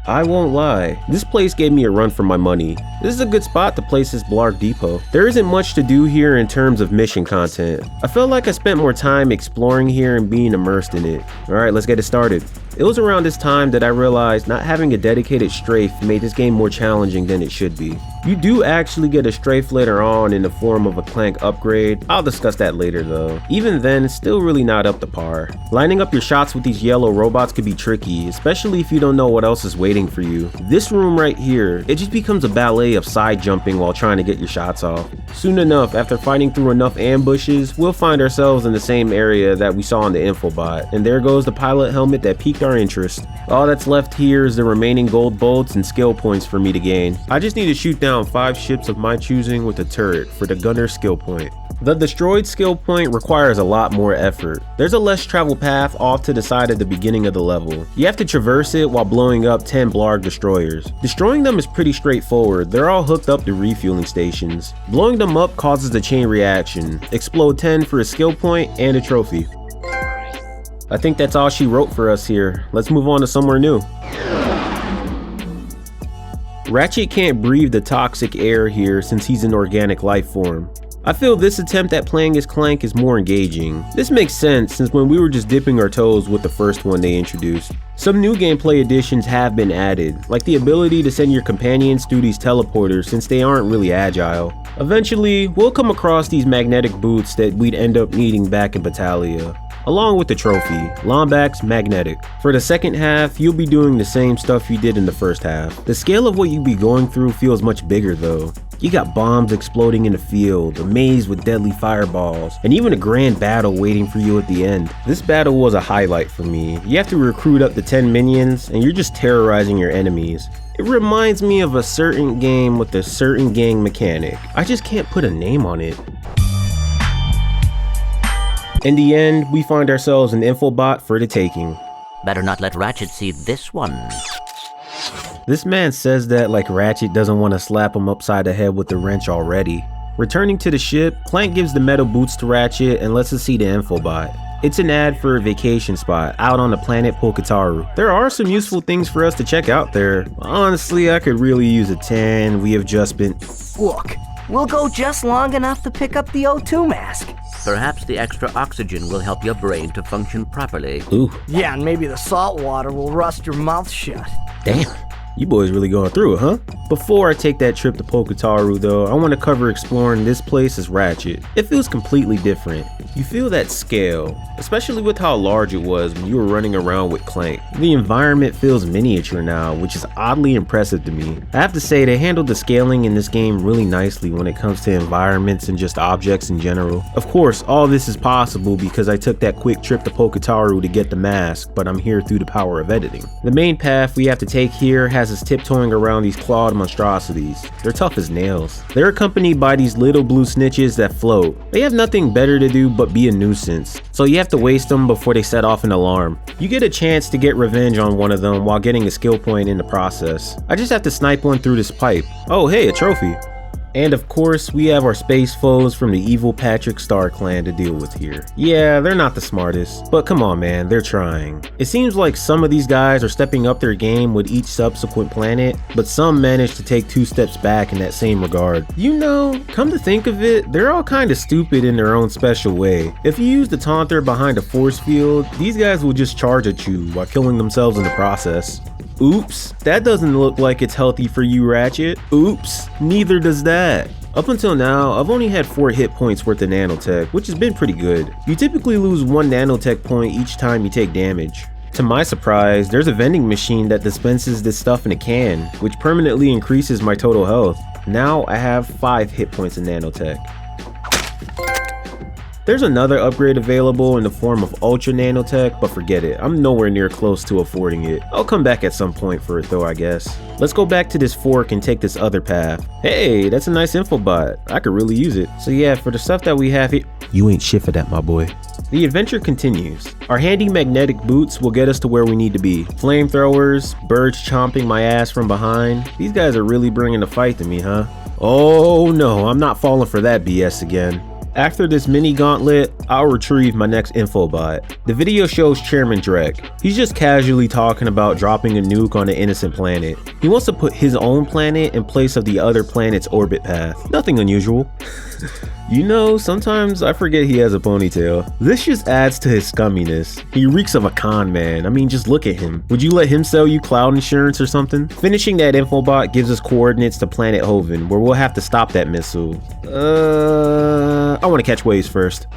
I won't lie, this place gave me a run for my money. This is a good spot to place this Blarg depot. There isn't much to do here in terms of mission content. I felt like I spent more time exploring here and being immersed in it. Alright, let's get it started. It was around this time that I realized not having a dedicated strafe made this game more challenging than it should be. You do actually get a strafe later on in the form of a Clank upgrade. I'll discuss that later though. Even then, it's still really not up to par. Lining up your shots with these yellow robots could be tricky, especially if you don't know what else is waiting for you. This room right here, it just becomes a ballet of side jumping while trying to get your shots off. Soon enough, after fighting through enough ambushes, we'll find ourselves in the same area that we saw in the infobot, and there goes the pilot helmet that piqued our interest. All that's left here is the remaining gold bolts and skill points for me to gain. I just need to shoot down 5 ships of my choosing with a turret for the gunner skill point. The destroyed skill point requires a lot more effort. There's a less traveled path off to the side at the beginning of the level. You have to traverse it while blowing up 10 Blarg destroyers. Destroying them is pretty straightforward. They're all hooked up to refueling stations. Blowing them up causes a chain reaction. Explode 10 for a skill point and a trophy. I think that's all she wrote for us here. Let's move on to somewhere new. Ratchet can't breathe the toxic air here since he's an organic life form. I feel this attempt at playing as Clank is more engaging. This makes sense since when we were just dipping our toes with the first one they introduced. Some new gameplay additions have been added, like the ability to send your companions through these teleporters since they aren't really agile. Eventually, we'll come across these magnetic boots that we'd end up needing back in Battalia. along with the trophy, Lombax Magnetic. For the second half, you'll be doing the same stuff you did in the first half. The scale of what you'll be going through feels much bigger though. You got bombs exploding in the field, a maze with deadly fireballs, and even a grand battle waiting for you at the end. This battle was a highlight for me. You have to recruit up to 10 minions, and you're just terrorizing your enemies. It reminds me of a certain game with a certain gang mechanic. I just can't put a name on it. In the end, we find ourselves an infobot for the taking. Better not let Ratchet see this one. This man says that like Ratchet doesn't want to slap him upside the head with the wrench already. Returning to the ship, Clank gives the metal boots to Ratchet and lets us see the infobot. It's an ad for a vacation spot out on the planet Polkataru. There are some useful things for us to check out there. Honestly, I could really use a tan. We have just been... Look, we'll go just long enough to pick up the O2 mask. Perhaps the extra oxygen will help your brain to function properly. Ooh. Yeah, and maybe the salt water will rust your mouth shut. Damn. You boys really going through it, huh? Before I take that trip to Polkataru though, I want to cover exploring this place as Ratchet. It feels completely different. You feel that scale, especially with how large it was when you were running around with Clank. The environment feels miniature now, which is oddly impressive to me. I have to say they handled the scaling in this game really nicely when it comes to environments and just objects in general. Of course, all this is possible because I took that quick trip to Polkataru to get the mask, but I'm here through the power of editing. The main path we have to take here has us tiptoeing around these clawed monstrosities. They're tough as nails. They're accompanied by these little blue snitches that float. They have nothing better to do but be a nuisance, so you have to waste them before they set off an alarm. You get a chance to get revenge on one of them while getting a skill point in the process. I just have to snipe one through this pipe. Oh hey, a trophy. And of course, we have our space foes from the evil Patrick Star clan to deal with here. Yeah, they're not the smartest, but come on man, they're trying. It seems like some of these guys are stepping up their game with each subsequent planet, but some manage to take 2 steps back in that same regard. You know, come to think of it, they're all kind of stupid in their own special way. If you use the taunter behind a force field, these guys will just charge at you while killing themselves in the process. Oops, that doesn't look like it's healthy for you, Ratchet. Oops, neither does that. Up until now, I've only had 4 hit points worth of nanotech, which has been pretty good. You typically lose 1 nanotech point each time you take damage. To my surprise, there's a vending machine that dispenses this stuff in a can, which permanently increases my total health. Now I have 5 hit points in nanotech. There's another upgrade available in the form of Ultra Nanotech, but forget it, I'm nowhere near close to affording it. I'll come back at some point for it though, I guess. Let's go back to this fork and take this other path. Hey, that's a nice infobot. I could really use it. So yeah, for the stuff that we have here, you ain't shit for that, my boy. The adventure continues. Our handy magnetic boots will get us to where we need to be. Flamethrowers, birds chomping my ass from behind. These guys are really bringing the fight to me, huh? Oh no, I'm not falling for that BS again. After this mini gauntlet, I'll retrieve my next infobot. The video shows Chairman Drek. He's just casually talking about dropping a nuke on an innocent planet. He wants to put his own planet in place of the other planet's orbit path. Nothing unusual. You know, sometimes I forget he has a ponytail. This just adds to his scumminess. He reeks of a con man. I mean, just look at him. Would you let him sell you cloud insurance or something? Finishing that infobot gives us coordinates to planet Hoven, where we'll have to stop that missile. I want to catch waves first.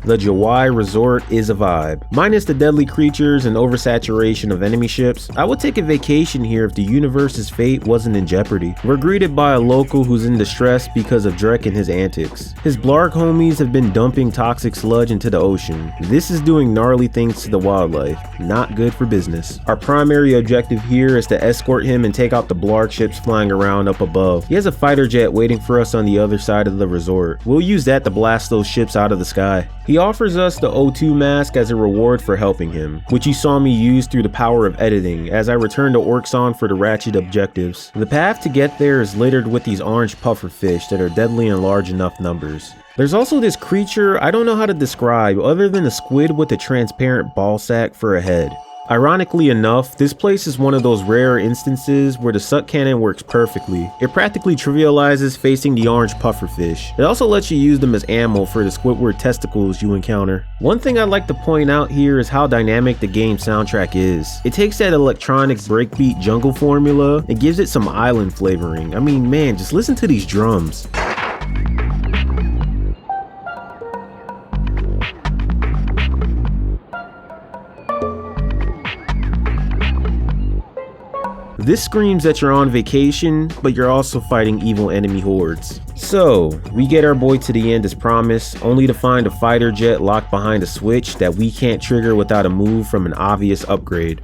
The Jawai Resort is a vibe. Minus the deadly creatures and oversaturation of enemy ships, I would take a vacation here if the universe's fate wasn't in jeopardy. We're greeted by a local who's in distress because of Drek and his antics. His Blarg homies have been dumping toxic sludge into the ocean. This is doing gnarly things to the wildlife. Not good for business. Our primary objective here is to escort him and take out the Blarg ships flying around up above. He has a fighter jet waiting for us on the other side of the resort. We'll use that to blast those ships out of the sky. He offers us the O2 mask as a reward for helping him, which you saw me use through the power of editing as I return to Orxon for the Ratchet objectives. The path to get there is littered with these orange pufferfish that are deadly in large enough numbers. There's also this creature I don't know how to describe other than a squid with a transparent ball sack for a head. Ironically enough, this place is one of those rare instances where the suck cannon works perfectly. It practically trivializes facing the orange pufferfish. It also lets you use them as ammo for the Squidward testicles you encounter. One thing I'd like to point out here is how dynamic the game's soundtrack is. It takes that electronic breakbeat jungle formula and gives it some island flavoring. I mean, man, just listen to these drums. This screams that you're on vacation, but you're also fighting evil enemy hordes. So, we get our boy to the end as promised, only to find a fighter jet locked behind a switch that we can't trigger without a move from an obvious upgrade.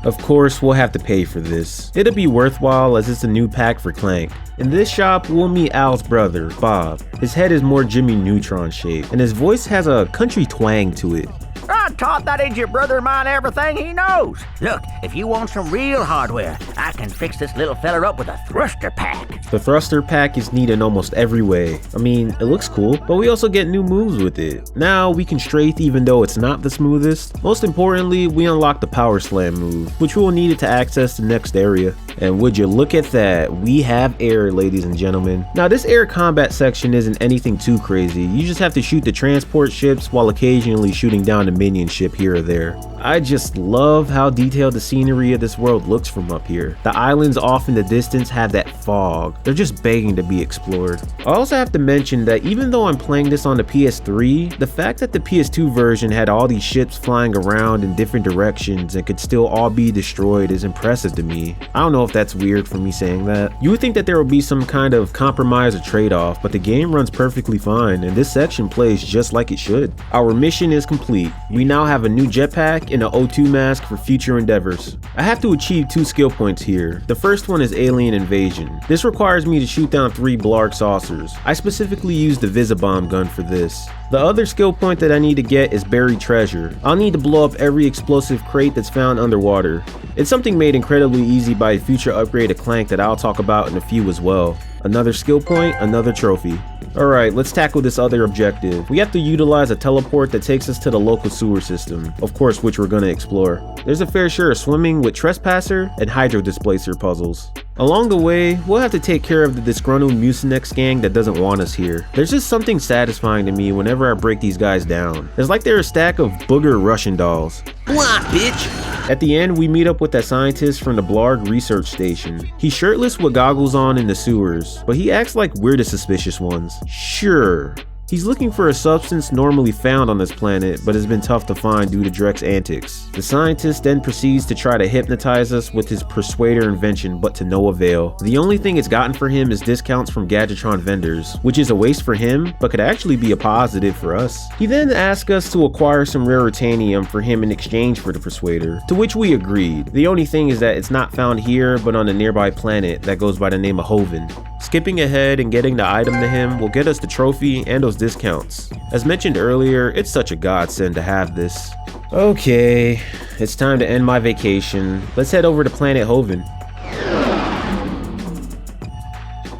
Of course, we'll have to pay for this. It'll be worthwhile as it's a new pack for Clank. In this shop, we'll meet Al's brother, Bob. His head is more Jimmy Neutron shaped, and his voice has a country twang to it. I taught that idiot brother of mine everything he knows. Look, if you want some real hardware, I can fix this little fella up with a thruster pack. The thruster pack is neat in almost every way. I mean, it looks cool, but we also get new moves with it. Now we can strafe even though it's not the smoothest. Most importantly, we unlock the power slam move, which we will need it to access the next area. And would you look at that, we have air, ladies and gentlemen. Now this air combat section isn't anything too crazy. You just have to shoot the transport ships while occasionally shooting down the minion ship here or there. I just love how detailed the scenery of this world looks from up here. The islands off in the distance have that fog. They're just begging to be explored. I also have to mention that even though I'm playing this on the PS3, the fact that the PS2 version had all these ships flying around in different directions and could still all be destroyed is impressive to me. I don't know if that's weird for me saying that. You would think that there would be some kind of compromise or trade-off, but the game runs perfectly fine and this section plays just like it should. Our mission is complete. We now have a new jetpack and an O2 mask for future endeavors. I have to achieve 2 skill points here. The first one is Alien Invasion. This requires me to shoot down 3 Blarg saucers. I specifically use the Visibomb gun for this. The other skill point that I need to get is Buried Treasure. I'll need to blow up every explosive crate that's found underwater. It's something made incredibly easy by a future upgrade of Clank that I'll talk about in a few as well. Another skill point, another trophy. Alright, let's tackle this other objective. We have to utilize a teleport that takes us to the local sewer system, of course which we're gonna explore. There's a fair share of swimming with Trespasser and Hydro Displacer puzzles. Along the way, we'll have to take care of the disgruntled Mucinex gang that doesn't want us here. There's just something satisfying to me whenever I break these guys down. It's like they're a stack of booger Russian dolls. What, bitch? At the end, we meet up with that scientist from the Blarg research station. He's shirtless with goggles on in the sewers, but he acts like we're the suspicious ones. Sure. He's looking for a substance normally found on this planet, but has been tough to find due to Drek's antics. The scientist then proceeds to try to hypnotize us with his persuader invention, but to no avail. The only thing it's gotten for him is discounts from Gadgetron vendors, which is a waste for him, but could actually be a positive for us. He then asks us to acquire some raritanium for him in exchange for the persuader, to which we agreed. The only thing is that it's not found here, but on a nearby planet that goes by the name of Hoven. Skipping ahead and getting the item to him will get us the trophy and those discounts. As mentioned earlier, it's such a godsend to have this. Okay, it's time to end my vacation. Let's head over to planet Hoven.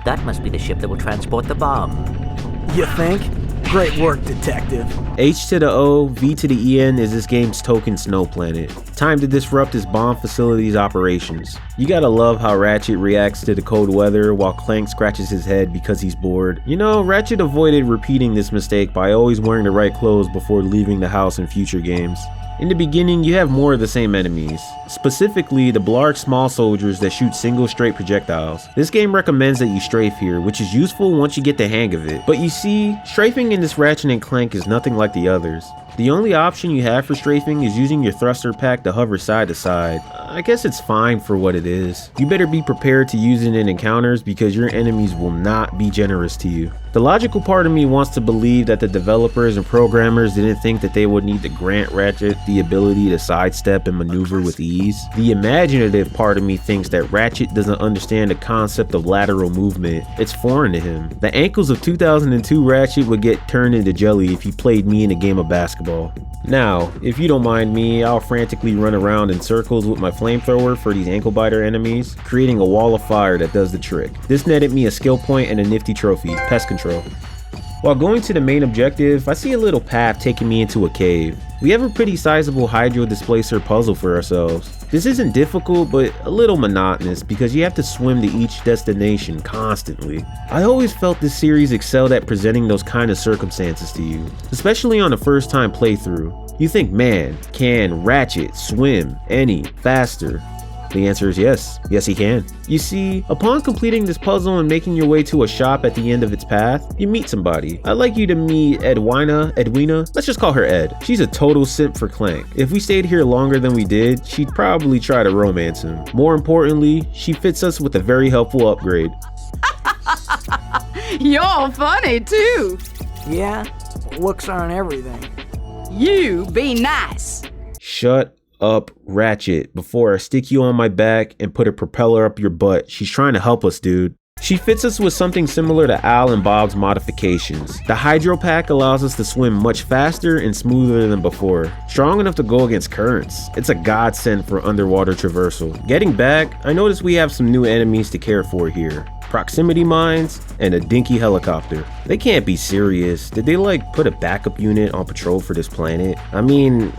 That must be the ship that will transport the bomb. You think? Great work, detective. H to the O, V to the EN is this game's token snow planet. Time to disrupt this bomb facility's operations. You gotta love how Ratchet reacts to the cold weather while Clank scratches his head because he's bored. You know, Ratchet avoided repeating this mistake by always wearing the right clothes before leaving the house in future games. In the beginning, you have more of the same enemies, specifically the Blarg small soldiers that shoot single straight projectiles. This game recommends that you strafe here, which is useful once you get the hang of it. But you see, strafing in this Ratchet & Clank is nothing like the others. The only option you have for strafing is using your thruster pack to hover side to side. I guess it's fine for what it is. You better be prepared to use it in encounters because your enemies will not be generous to you. The logical part of me wants to believe that the developers and programmers didn't think that they would need to grant Ratchet the ability to sidestep and maneuver with ease. The imaginative part of me thinks that Ratchet doesn't understand the concept of lateral movement. It's foreign to him. The ankles of 2002 Ratchet would get turned into jelly if he played me in a game of basketball. Now, if you don't mind me, I'll frantically run around in circles with my flamethrower for these ankle biter enemies, creating a wall of fire that does the trick. This netted me a skill point and a nifty trophy, Pest Control. While going to the main objective, I see a little path taking me into a cave. We have a pretty sizable Hydro Displacer puzzle for ourselves. This isn't difficult, but a little monotonous because you have to swim to each destination constantly. I always felt this series excelled at presenting those kind of circumstances to you, especially on a first time playthrough. You think, man, can Ratchet swim any faster? The answer is yes. Yes, he can. You see, upon completing this puzzle and making your way to a shop at the end of its path, you meet somebody. I'd like you to meet Edwina, let's just call her Ed. She's a total simp for Clank. If we stayed here longer than we did, she'd probably try to romance him. More importantly, she fits us with a very helpful upgrade. You're funny too. Yeah, looks aren't everything. You be nice. Shut up, Ratchet, before I stick you on my back and put a propeller up your butt. She's trying to help us, dude. She fits us with something similar to Al and Bob's modifications. The Hydro Pack allows us to swim much faster and smoother than before. Strong enough to go against currents. It's a godsend for underwater traversal. Getting back, I noticed we have some new enemies to care for here. Proximity mines, and a dinky helicopter. They can't be serious. Did they like put a backup unit on patrol for this planet? I mean...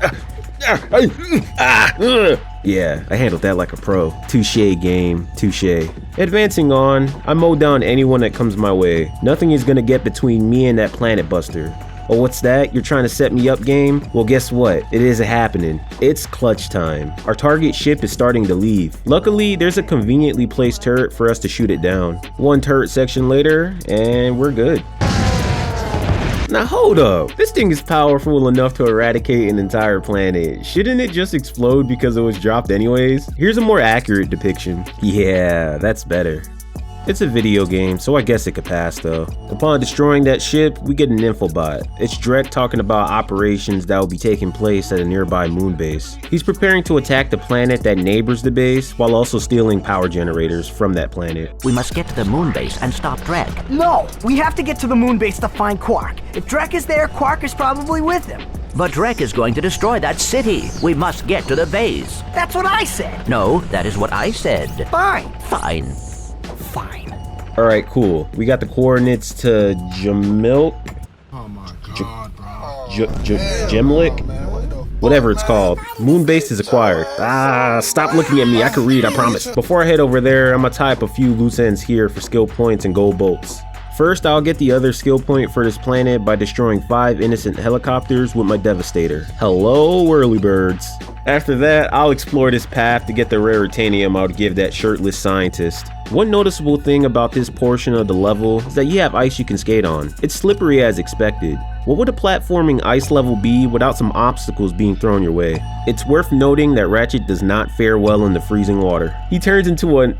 Yeah, I handled that like a pro. Touche game, touche. Advancing on, I mow down anyone that comes my way. Nothing is gonna get between me and that planet buster. Oh, what's that? You're trying to set me up, game? Well, guess what? It isn't happening. It's clutch time. Our target ship is starting to leave. Luckily, there's a conveniently placed turret for us to shoot it down. One turret section later, and we're good. Now hold up, this thing is powerful enough to eradicate an entire planet. Shouldn't it just explode because it was dropped anyways? Here's a more accurate depiction. Yeah, that's better. It's a video game, so I guess it could pass though. Upon destroying that ship, we get an infobot. It's Drek talking about operations that will be taking place at a nearby moon base. He's preparing to attack the planet that neighbors the base, while also stealing power generators from that planet. We must get to the moon base and stop Drek. No, we have to get to the moon base to find Quark. If Drek is there, Quark is probably with him. But Drek is going to destroy that city. We must get to the base. That's what I said. No, that is what I said. Fine. Fine. Fine. Alright, cool. We got the coordinates to Jamilk. Oh my god, bro. Gemlik? Whatever it's called. Moon base is acquired. Stop looking at me. I can read, I promise. Before I head over there, I'm gonna tie up a few loose ends here for skill points and gold bolts. First, I'll get the other skill point for this planet by destroying 5 innocent helicopters with my Devastator. Hello, early birds. After that, I'll explore this path to get the rare Raritanium I would give that shirtless scientist. One noticeable thing about this portion of the level is that you have ice you can skate on. It's slippery as expected. What would a platforming ice level be without some obstacles being thrown your way? It's worth noting that Ratchet does not fare well in the freezing water. He turns into an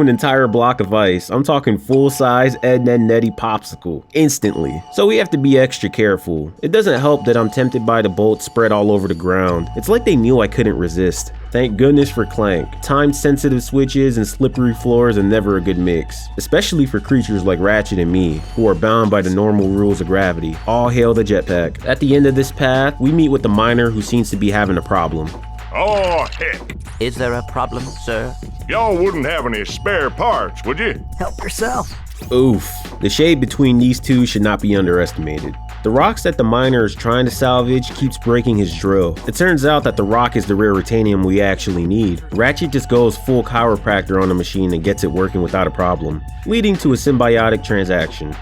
entire block of ice. I'm talking full-size Ed, Ned, Netty popsicle, instantly. So we have to be extra careful. It doesn't help that I'm tempted by the bolts spread all over the ground. It's like they knew I couldn't resist. Thank goodness for Clank. Time-sensitive switches and slippery floors are never a good mix, especially for creatures like Ratchet and me, who are bound by the normal rules of gravity. All hail the jetpack. At the end of this path, we meet with the miner who seems to be having a problem. Oh, heck. Is there a problem, sir? Y'all wouldn't have any spare parts, would you? Help yourself. Oof. The shade between these two should not be underestimated. The rocks that the miner is trying to salvage keeps breaking his drill. It turns out that the rock is the rare Raritanium we actually need. Ratchet just goes full chiropractor on the machine and gets it working without a problem, leading to a symbiotic transaction.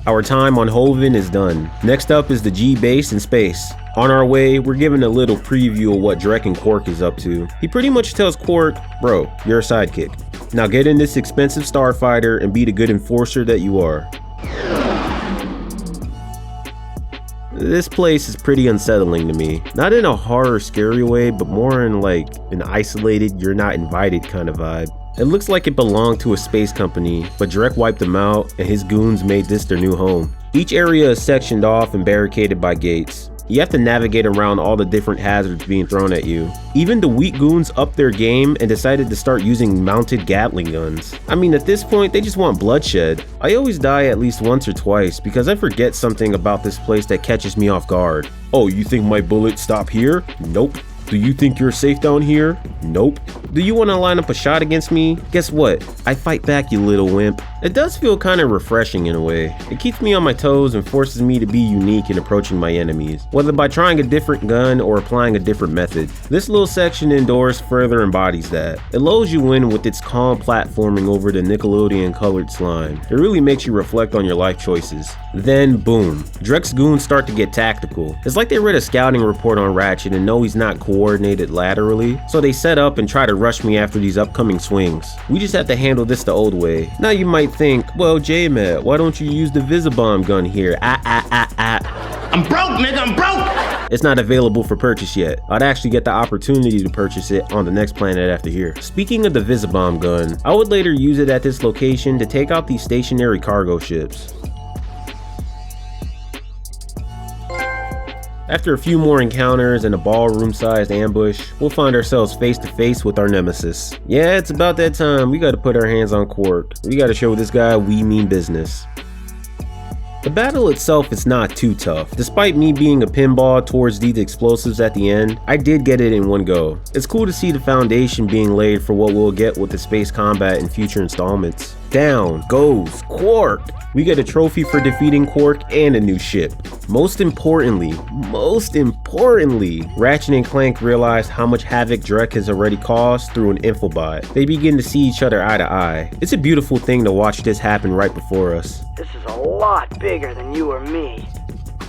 Our time on Hoven is done. Next up is the G base in space. On our way, we're given a little preview of what Drek and Quark is up to. He pretty much tells Quark, bro, you're a sidekick. Now get in this expensive starfighter and be the good enforcer that you are. This place is pretty unsettling to me. Not in a horror scary way, but more in like an isolated, you're not invited kind of vibe. It looks like it belonged to a space company, but Drek wiped them out and his goons made this their new home. Each area is sectioned off and barricaded by gates. You have to navigate around all the different hazards being thrown at you. Even the weak goons upped their game and decided to start using mounted Gatling guns. I mean, at this point, they just want bloodshed. I always die at least once or twice because I forget something about this place that catches me off guard. Oh, you think my bullets stop here? Nope. Do you think you're safe down here? Nope. Do you want to line up a shot against me? Guess what? I fight back, you little wimp. It does feel kind of refreshing in a way. It keeps me on my toes and forces me to be unique in approaching my enemies, whether by trying a different gun or applying a different method. This little section indoors further embodies that. It lulls you in with its calm platforming over the Nickelodeon colored slime. It really makes you reflect on your life choices. Then boom, Drek's goons start to get tactical. It's like they read a scouting report on Ratchet and know he's not coordinated laterally, so they set up and try to rush me after these upcoming swings. We just have to handle this the old way. Now you might think, well, J.Mat, why don't you use the Visibomb gun here? I'm broke, nigga, I'm broke! It's not available for purchase yet. I'd actually get the opportunity to purchase it on the next planet after here. Speaking of the Visibomb gun, I would later use it at this location to take out these stationary cargo ships. After a few more encounters and a ballroom-sized ambush, we'll find ourselves face to face with our nemesis. Yeah, it's about that time. We gotta put our hands on Quark. We gotta show this guy we mean business. The battle itself is not too tough. Despite me being a pinball towards these explosives at the end, I did get it in one go. It's cool to see the foundation being laid for what we'll get with the space combat in future installments. Down goes Quark! We get a trophy for defeating Quark and a new ship. Most importantly, Ratchet and Clank realize how much havoc Drek has already caused through an infobot. They begin to see each other eye to eye. It's a beautiful thing to watch this happen right before us. This is a lot bigger than you or me.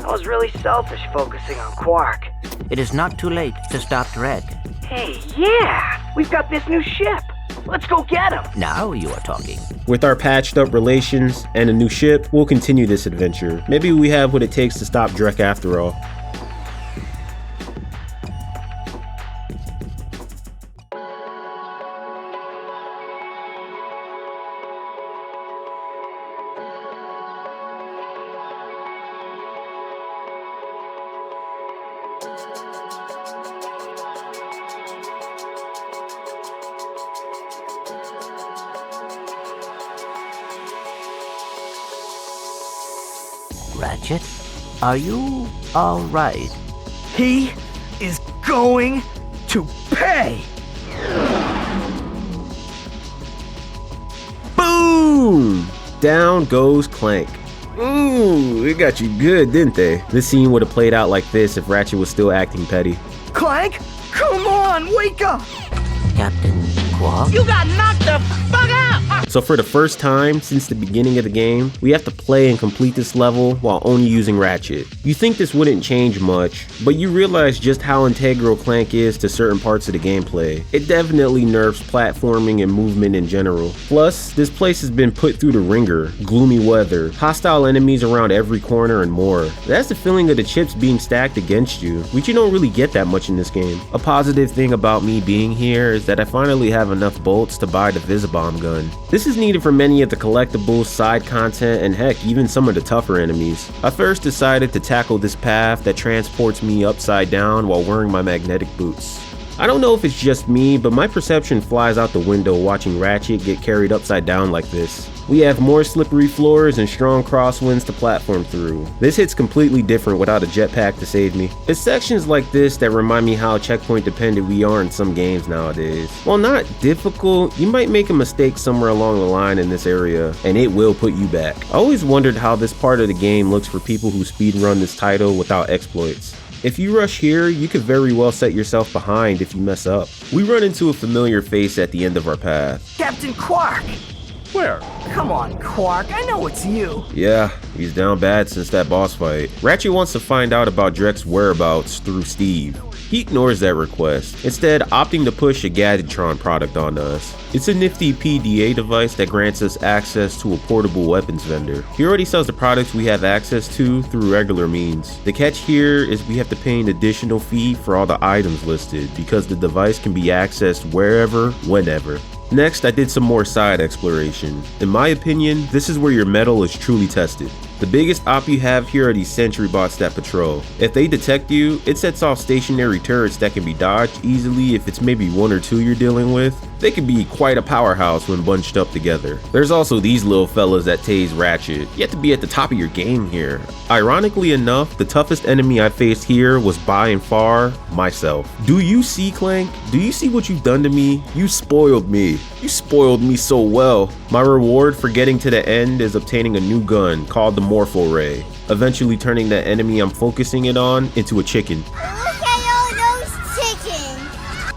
I was really selfish focusing on Quark. It is not too late to stop Drek. Hey, yeah! We've got this new ship! Let's go get him! Now you are talking. With our patched up relations and a new ship, we'll continue this adventure. Maybe we have what it takes to stop Drek after all. Ratchet, are you alright? He is going to pay! Boom! Down goes Clank. Ooh, it got you good, didn't they? This scene would have played out like this if Ratchet was still acting petty. Clank, come on, wake up! Captain Quark? You got knocked the fuck out! So for the first time since the beginning of the game, we have to play and complete this level while only using Ratchet. You think this wouldn't change much, but you realize just how integral Clank is to certain parts of the gameplay. It definitely nerfs platforming and movement in general. Plus, this place has been put through the ringer, gloomy weather, hostile enemies around every corner, and more. That's the feeling of the chips being stacked against you, which you don't really get that much in this game. A positive thing about me being here is that I finally have enough bolts to buy the Visibomb gun. This is needed for many of the collectibles, side content, and heck, even some of the tougher enemies. I first decided to tackle this path that transports me upside down while wearing my magnetic boots. I don't know if it's just me, but my perception flies out the window watching Ratchet get carried upside down like this. We have more slippery floors and strong crosswinds to platform through. This hits completely different without a jetpack to save me. It's sections like this that remind me how checkpoint dependent we are in some games nowadays. While not difficult, you might make a mistake somewhere along the line in this area, and it will put you back. I always wondered how this part of the game looks for people who speedrun this title without exploits. If you rush here, you could very well set yourself behind if you mess up. We run into a familiar face at the end of our path. Captain Quark! Where? Come on, Quark, I know it's you. Yeah, he's down bad since that boss fight. Ratchet wants to find out about Drek's whereabouts through Steve. He ignores that request, instead opting to push a Gadgetron product onto us. It's a nifty PDA device that grants us access to a portable weapons vendor. He already sells the products we have access to through regular means. The catch here is we have to pay an additional fee for all the items listed because the device can be accessed wherever, whenever. Next, I did some more side exploration. In my opinion, this is where your metal is truly tested. The biggest op you have here are these sentry bots that patrol. If they detect you, it sets off stationary turrets that can be dodged easily if it's maybe one or two you're dealing with. They can be quite a powerhouse when bunched up together. There's also these little fellas that tase Ratchet. You have to be at the top of your game here. Ironically enough, the toughest enemy I faced here was by and far myself. Do you see, Clank? Do you see what you've done to me? You spoiled me. You spoiled me so well. My reward for getting to the end is obtaining a new gun called the Morpho Ray, eventually turning the enemy I'm focusing it on into a chicken.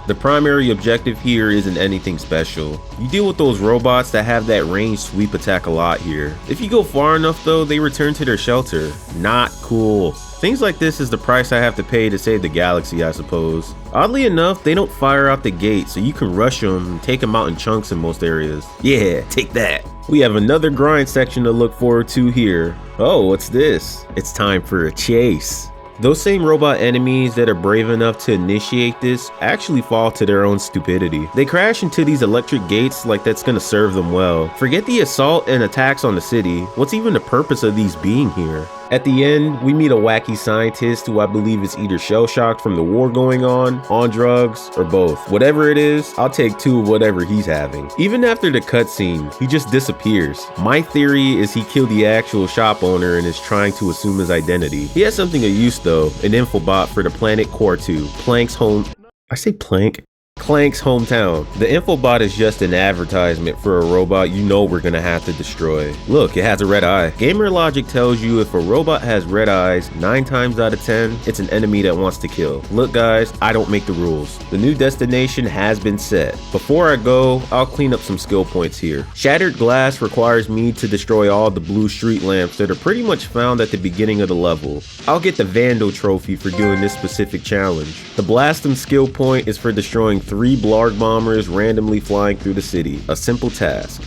The primary objective here isn't anything special. You deal with those robots that have that ranged sweep attack a lot here. If you go far enough though, they return to their shelter. Not cool. Things like this is the price I have to pay to save the galaxy, I suppose. Oddly enough, they don't fire out the gate, so you can rush them and take them out in chunks in most areas. Yeah, take that. We have another grind section to look forward to here. Oh, what's this? It's time for a chase. Those same robot enemies that are brave enough to initiate this actually fall to their own stupidity. They crash into these electric gates like that's gonna serve them well. Forget the assault and attacks on the city. What's even the purpose of these being here? At the end, we meet a wacky scientist who I believe is either shell-shocked from the war going on drugs, or both. Whatever it is, I'll take two of whatever he's having. Even after the cutscene, he just disappears. My theory is he killed the actual shop owner and is trying to assume his identity. He has something of use though, an infobot for the planet Core 2, Plank's home. I say Plank? Clank's hometown. The infobot is just an advertisement for a robot you know we're gonna have to destroy. Look, it has a red eye. Gamer logic tells you if a robot has red eyes, 9 times out of 10, it's an enemy that wants to kill. Look guys, I don't make the rules. The new destination has been set. Before I go, I'll clean up some skill points here. Shattered glass requires me to destroy all the blue street lamps that are pretty much found at the beginning of the level. I'll get the Vandal trophy for doing this specific challenge. The blast 'em skill point is for destroying 3 Blarg bombers randomly flying through the city. A simple task.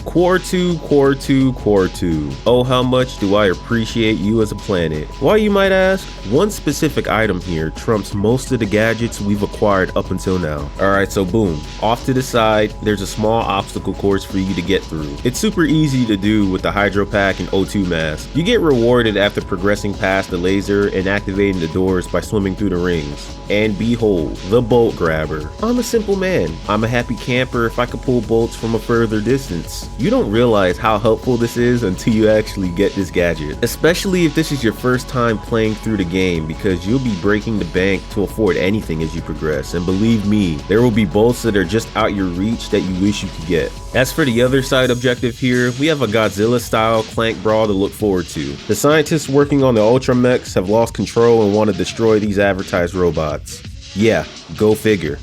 Core 2, Core 2, Core 2. Oh, how much do I appreciate you as a planet. Why, you might ask? One specific item here trumps most of the gadgets we've acquired up until now. Alright, so boom. Off to the side, there's a small obstacle course for you to get through. It's super easy to do with the Hydro Pack and O2 mask. You get rewarded after progressing past the laser and activating the doors by swimming through the rings. And behold, the bolt grabber. I'm a simple man. I'm a happy camper if I could pull bolts from a further distance. You don't realize how helpful this is until you actually get this gadget. Especially if this is your first time playing through the game, because you'll be breaking the bank to afford anything as you progress. And believe me, there will be bolts that are just out your reach that you wish you could get. As for the other side objective here, we have a Godzilla style Clank brawl to look forward to. The scientists working on the Ultra Mechs have lost control and want to destroy these advertised robots. Yeah, go figure.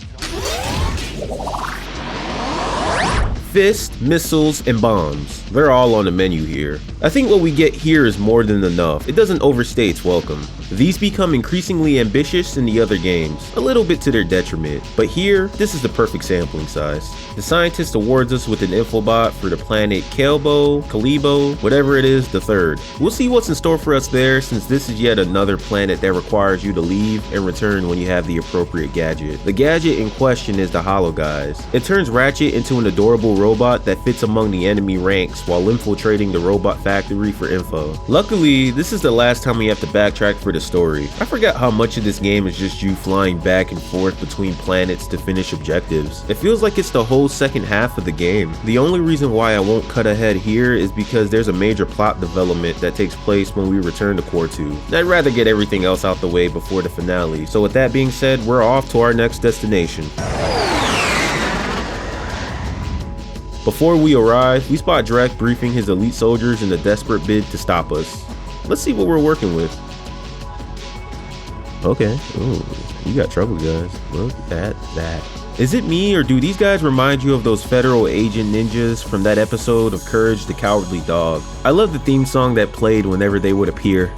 Fist, missiles, and bombs. They're all on the menu here. I think what we get here is more than enough. It doesn't overstay its welcome. These become increasingly ambitious in the other games, a little bit to their detriment, but here, this is the perfect sampling size. The scientist awards us with an infobot for the planet Kalibo, whatever it is, the third. We'll see what's in store for us there, since this is yet another planet that requires you to leave and return when you have the appropriate gadget. The gadget in question is the Holo Guys. It turns Ratchet into an adorable robot that fits among the enemy ranks while infiltrating the robot factory for info. Luckily, this is the last time we have to backtrack for the story. I forgot how much of this game is just you flying back and forth between planets to finish objectives. It feels like it's the whole second half of the game. The only reason why I won't cut ahead here is because there's a major plot development that takes place when we return to Core 2. And I'd rather get everything else out the way before the finale. So with that being said, we're off to our next destination. Before we arrive, we spot Drek briefing his elite soldiers in a desperate bid to stop us. Let's see what we're working with. Okay, ooh, you got trouble guys, look at that. Is it me, or do these guys remind you of those federal agent ninjas from that episode of Courage the Cowardly Dog? I love the theme song that played whenever they would appear.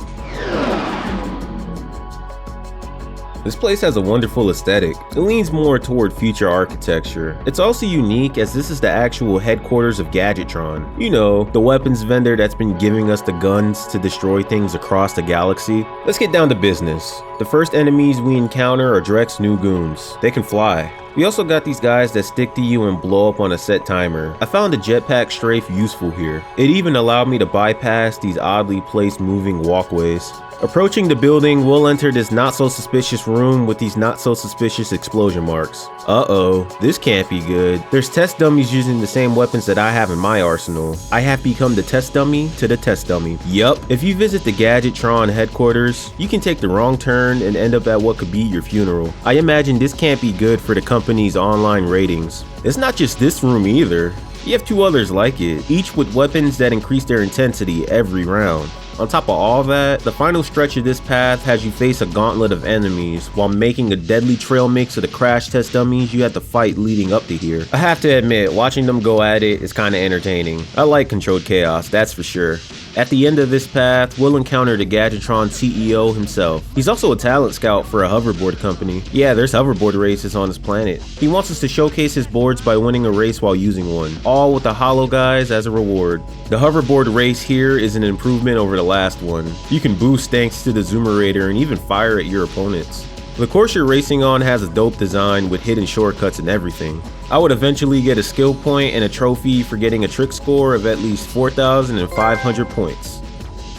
This place has a wonderful aesthetic. It leans more toward future architecture. It's also unique as this is the actual headquarters of Gadgetron. You know, the weapons vendor that's been giving us the guns to destroy things across the galaxy. Let's get down to business. The first enemies we encounter are Drek's new goons. They can fly. We also got these guys that stick to you and blow up on a set timer. I found the jetpack strafe useful here. It even allowed me to bypass these oddly placed moving walkways. Approaching the building, we'll enter this not so suspicious room with these not so suspicious explosion marks. Uh-oh, this can't be good. There's test dummies using the same weapons that I have in my arsenal. I have become the test dummy to the test dummy. Yup, if you visit the Gadgetron headquarters, you can take the wrong turn and end up at what could be your funeral. I imagine this can't be good for the company's online ratings. It's not just this room either. You have 2 others like it, each with weapons that increase their intensity every round. On top of all that, the final stretch of this path has you face a gauntlet of enemies while making a deadly trail mix of the crash test dummies you had to fight leading up to here. I have to admit, watching them go at it is kinda entertaining. I like controlled chaos, that's for sure. At the end of this path, we'll encounter the Gadgetron CEO himself. He's also a talent scout for a hoverboard company. Yeah, there's hoverboard races on this planet. He wants us to showcase his boards by winning a race while using one, all with the Hollow guys as a reward. The hoverboard race here is an improvement over the last one. You can boost thanks to the Zoomerator and even fire at your opponents. The course you're racing on has a dope design with hidden shortcuts and everything. I would eventually get a skill point and a trophy for getting a trick score of at least 4,500 points.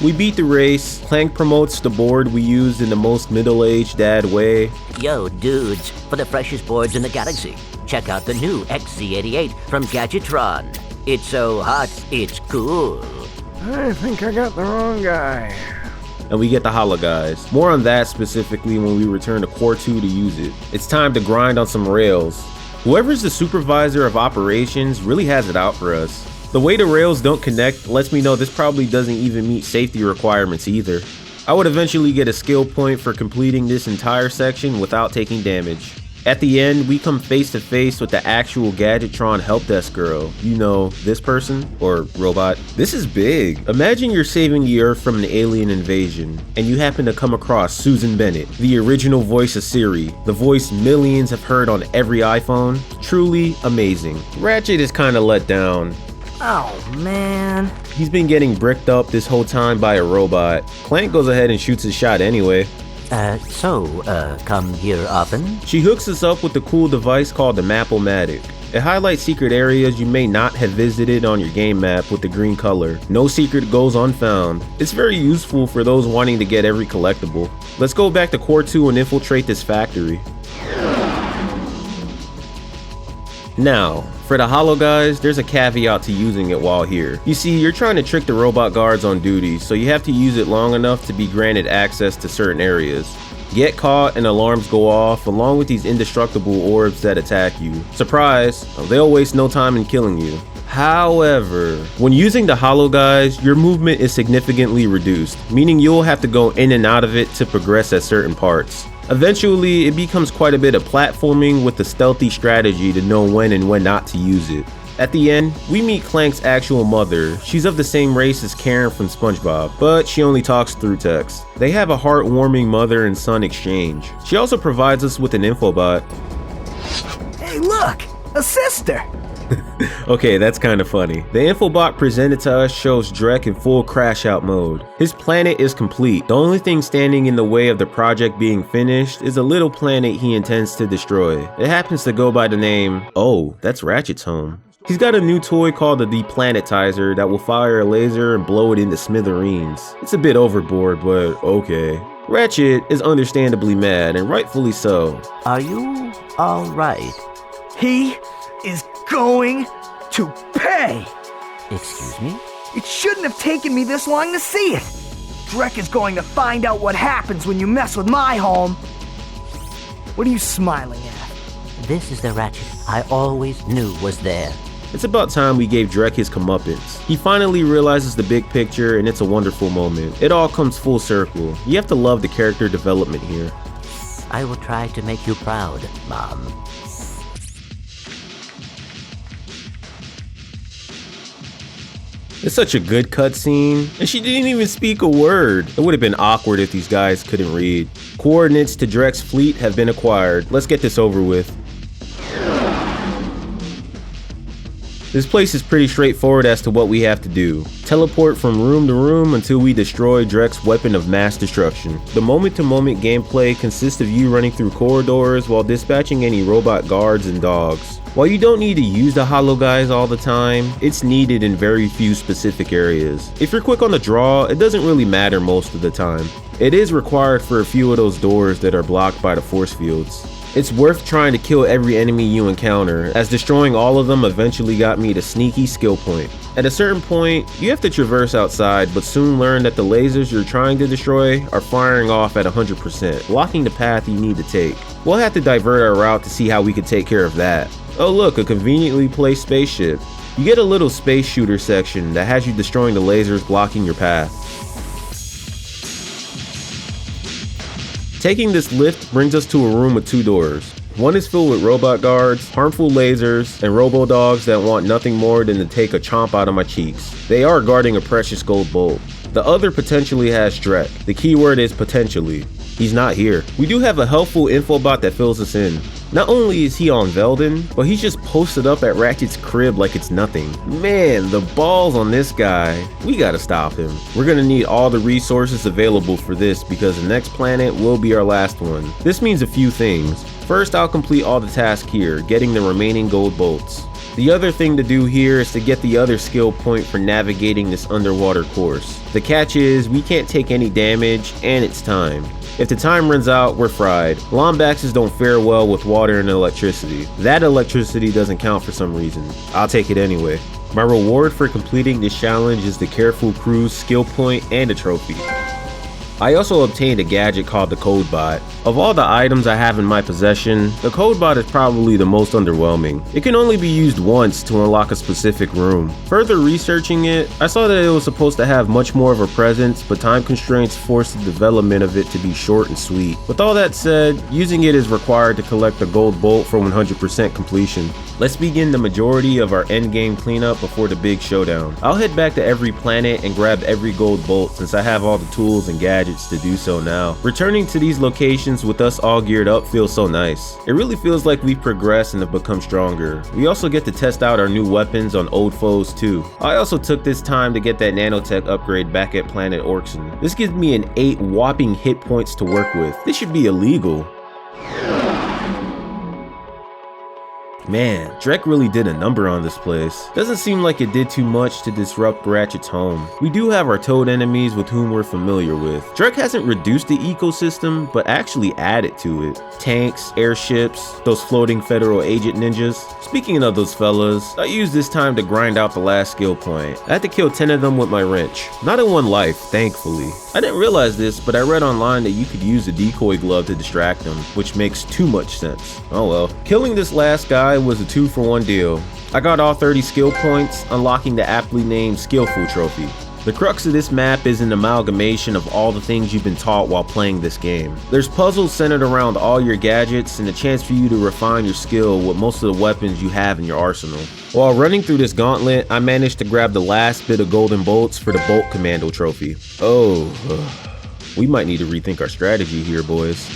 We beat the race. Clank promotes the board we used in the most middle-aged dad way. Yo, dudes, for the freshest boards in the galaxy, check out the new XZ88 from Gadgetron. It's so hot, it's cool. I think I got the wrong guy. And we get the Hollow guys. More on that specifically when we return to Core 2 to use it. It's time to grind on some rails. Whoever's the supervisor of operations really has it out for us. The way the rails don't connect lets me know this probably doesn't even meet safety requirements either. I would eventually get a skill point for completing this entire section without taking damage. At the end, we come face to face with the actual Gadgetron help desk girl. You know, this person, or robot. This is big. Imagine you're saving the Earth from an alien invasion, and you happen to come across Susan Bennett, the original voice of Siri, the voice millions have heard on every iPhone. Truly amazing. Ratchet is kinda let down. Oh, man. He's been getting bricked up this whole time by a robot. Clank goes ahead and shoots his shot anyway. Come here often? She hooks us up with the cool device called the Map-O-Matic. It highlights secret areas you may not have visited on your game map with the green color. No secret goes unfound. It's very useful for those wanting to get every collectible. Let's go back to Core 2 and infiltrate this factory. Now, for the Hollow guys, there's a caveat to using it while here. You see, you're trying to trick the robot guards on duty, so you have to use it long enough to be granted access to certain areas. Get caught and alarms go off, along with these indestructible orbs that attack you. Surprise, they'll waste no time in killing you. However, when using the Hollow guys, your movement is significantly reduced, meaning you'll have to go in and out of it to progress at certain parts. Eventually, it becomes quite a bit of platforming with a stealthy strategy to know when and when not to use it. At the end, we meet Clank's actual mother. She's of the same race as Karen from SpongeBob, but she only talks through text. They have a heartwarming mother and son exchange. She also provides us with an infobot. Hey, look! A sister! Okay, that's kind of funny. The infobot presented to us shows Drek in full crash out mode. His planet is complete. The only thing standing in the way of the project being finished is a little planet he intends to destroy. It happens to go by the name, oh, that's Ratchet's home. He's got a new toy called the Deplanetizer that will fire a laser and blow it into smithereens. It's a bit overboard, but okay. Ratchet is understandably mad, and rightfully so. Are you alright? He is going to pay! Excuse me? It shouldn't have taken me this long to see it! Drek is going to find out what happens when you mess with my home! What are you smiling at? This is the Ratchet I always knew was there. It's about time we gave Drek his comeuppance. He finally realizes the big picture, and it's a wonderful moment. It all comes full circle. You have to love the character development here. I will try to make you proud, Mom. It's such a good cutscene, and she didn't even speak a word. It would have been awkward if these guys couldn't read. Coordinates to Drek's fleet have been acquired. Let's get this over with. This place is pretty straightforward as to what we have to do. Teleport from room to room until we destroy Drek's weapon of mass destruction. The moment-to-moment gameplay consists of you running through corridors while dispatching any robot guards and dogs. While you don't need to use the hollow guys all the time, it's needed in very few specific areas. If you're quick on the draw, it doesn't really matter most of the time. It is required for a few of those doors that are blocked by the force fields. It's worth trying to kill every enemy you encounter, as destroying all of them eventually got me the sneaky skill point. At a certain point, you have to traverse outside, but soon learn that the lasers you're trying to destroy are firing off at 100%, blocking the path you need to take. We'll have to divert our route to see how we can take care of that. Oh look, a conveniently placed spaceship. You get a little space shooter section that has you destroying the lasers blocking your path. Taking this lift brings us to a room with 2 doors. One is filled with robot guards, harmful lasers, and robo-dogs that want nothing more than to take a chomp out of my cheeks. They are guarding a precious gold bolt. The other potentially has Drek. The keyword is potentially. He's not here. We do have a helpful infobot that fills us in. Not only is he on Veldin, but he's just posted up at Ratchet's crib like it's nothing. Man, the balls on this guy. We gotta stop him. We're gonna need all the resources available for this because the next planet will be our last one. This means a few things. First, I'll complete all the tasks here, getting the remaining gold bolts. The other thing to do here is to get the other skill point for navigating this underwater course. The catch is, we can't take any damage, and it's time. If the time runs out, we're fried. Lombaxes don't fare well with water and electricity. That electricity doesn't count for some reason. I'll take it anyway. My reward for completing this challenge is the Careful Cruise skill point and a trophy. I also obtained a gadget called the Codebot. Of all the items I have in my possession, the Codebot is probably the most underwhelming. It can only be used once to unlock a specific room. Further researching it, I saw that it was supposed to have much more of a presence, but time constraints forced the development of it to be short and sweet. With all that said, using it is required to collect the gold bolt for 100% completion. Let's begin the majority of our endgame cleanup before the big showdown. I'll head back to every planet and grab every gold bolt since I have all the tools and gadgets to do so now. Returning to these locations with us all geared up feels so nice. It really feels like we've progressed and have become stronger. We also get to test out our new weapons on old foes too. I also took this time to get that nanotech upgrade back at planet Orkson. This gives me an 8 whopping hit points to work with. This should be illegal. Man, Drek really did a number on this place. Doesn't seem like it did too much to disrupt Ratchet's home. We do have our toad enemies with whom we're familiar with. Drek hasn't reduced the ecosystem, but actually added to it. Tanks, airships, those floating federal agent ninjas. Speaking of those fellas, I used this time to grind out the last skill point. I had to kill 10 of them with my wrench. Not in one life, thankfully. I didn't realize this, but I read online that you could use a decoy glove to distract them, which makes too much sense. Oh well. Killing this last guy was a 2-for-1 deal. I got all 30 skill points, unlocking the aptly named Skillful trophy. The crux of this map is an amalgamation of all the things you've been taught while playing this game. There's puzzles centered around all your gadgets and a chance for you to refine your skill with most of the weapons you have in your arsenal. While running through this gauntlet, I managed to grab the last bit of golden bolts for the Bolt Commando trophy. We might need to rethink our strategy here, boys.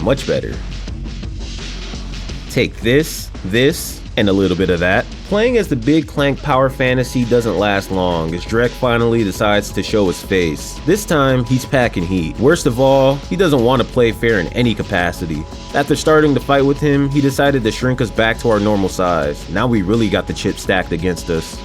Much better. Take this, and a little bit of that. Playing as the big Clank power fantasy doesn't last long as Drek finally decides to show his face. This time, he's packing heat. Worst of all, he doesn't want to play fair in any capacity. After starting the fight with him, he decided to shrink us back to our normal size. Now we really got the chip stacked against us.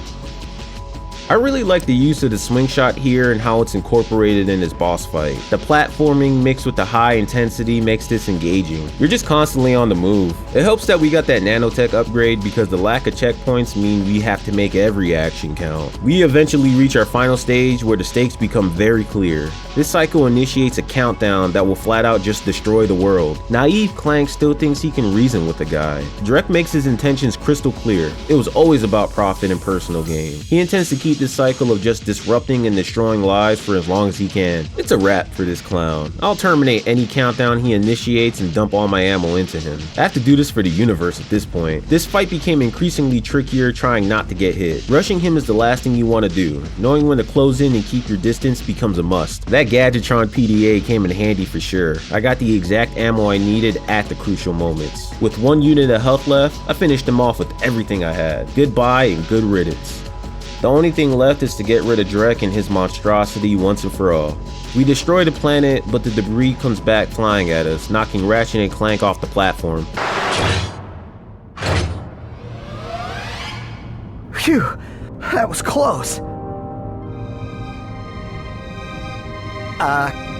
I really like the use of the swing shot here and how it's incorporated in this boss fight. The platforming mixed with the high intensity makes this engaging. You're just constantly on the move. It helps that we got that nanotech upgrade because the lack of checkpoints mean we have to make every action count. We eventually reach our final stage where the stakes become very clear. This cycle initiates a countdown that will flat out just destroy the world. Naive Clank still thinks he can reason with the guy. Drek makes his intentions crystal clear. It was always about profit and personal gain. He intends to keep this cycle of just disrupting and destroying lives for as long as he can. It's a wrap for this clown. I'll terminate any countdown he initiates and dump all my ammo into him. I have to do this for the universe at this point. This fight became increasingly trickier trying not to get hit. Rushing him is the last thing you want to do. Knowing when to close in and keep your distance becomes a must. That Gadgetron PDA came in handy for sure. I got the exact ammo I needed at the crucial moments. With 1 unit of health left, I finished him off with everything I had. Goodbye and good riddance. The only thing left is to get rid of Drek and his monstrosity once and for all. We destroy the planet, but the debris comes back flying at us, knocking Ratchet and Clank off the platform. Phew, that was close.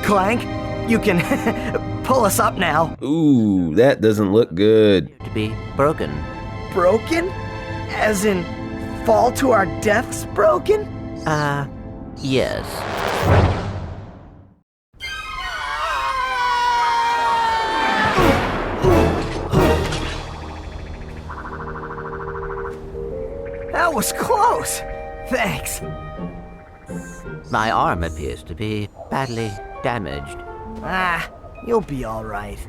Clank, you can pull us up now. Ooh, that doesn't look good. To be broken. Broken? As in, fall to our deaths broken? Yes. That was close. Thanks. My arm appears to be badly damaged. You'll be all right.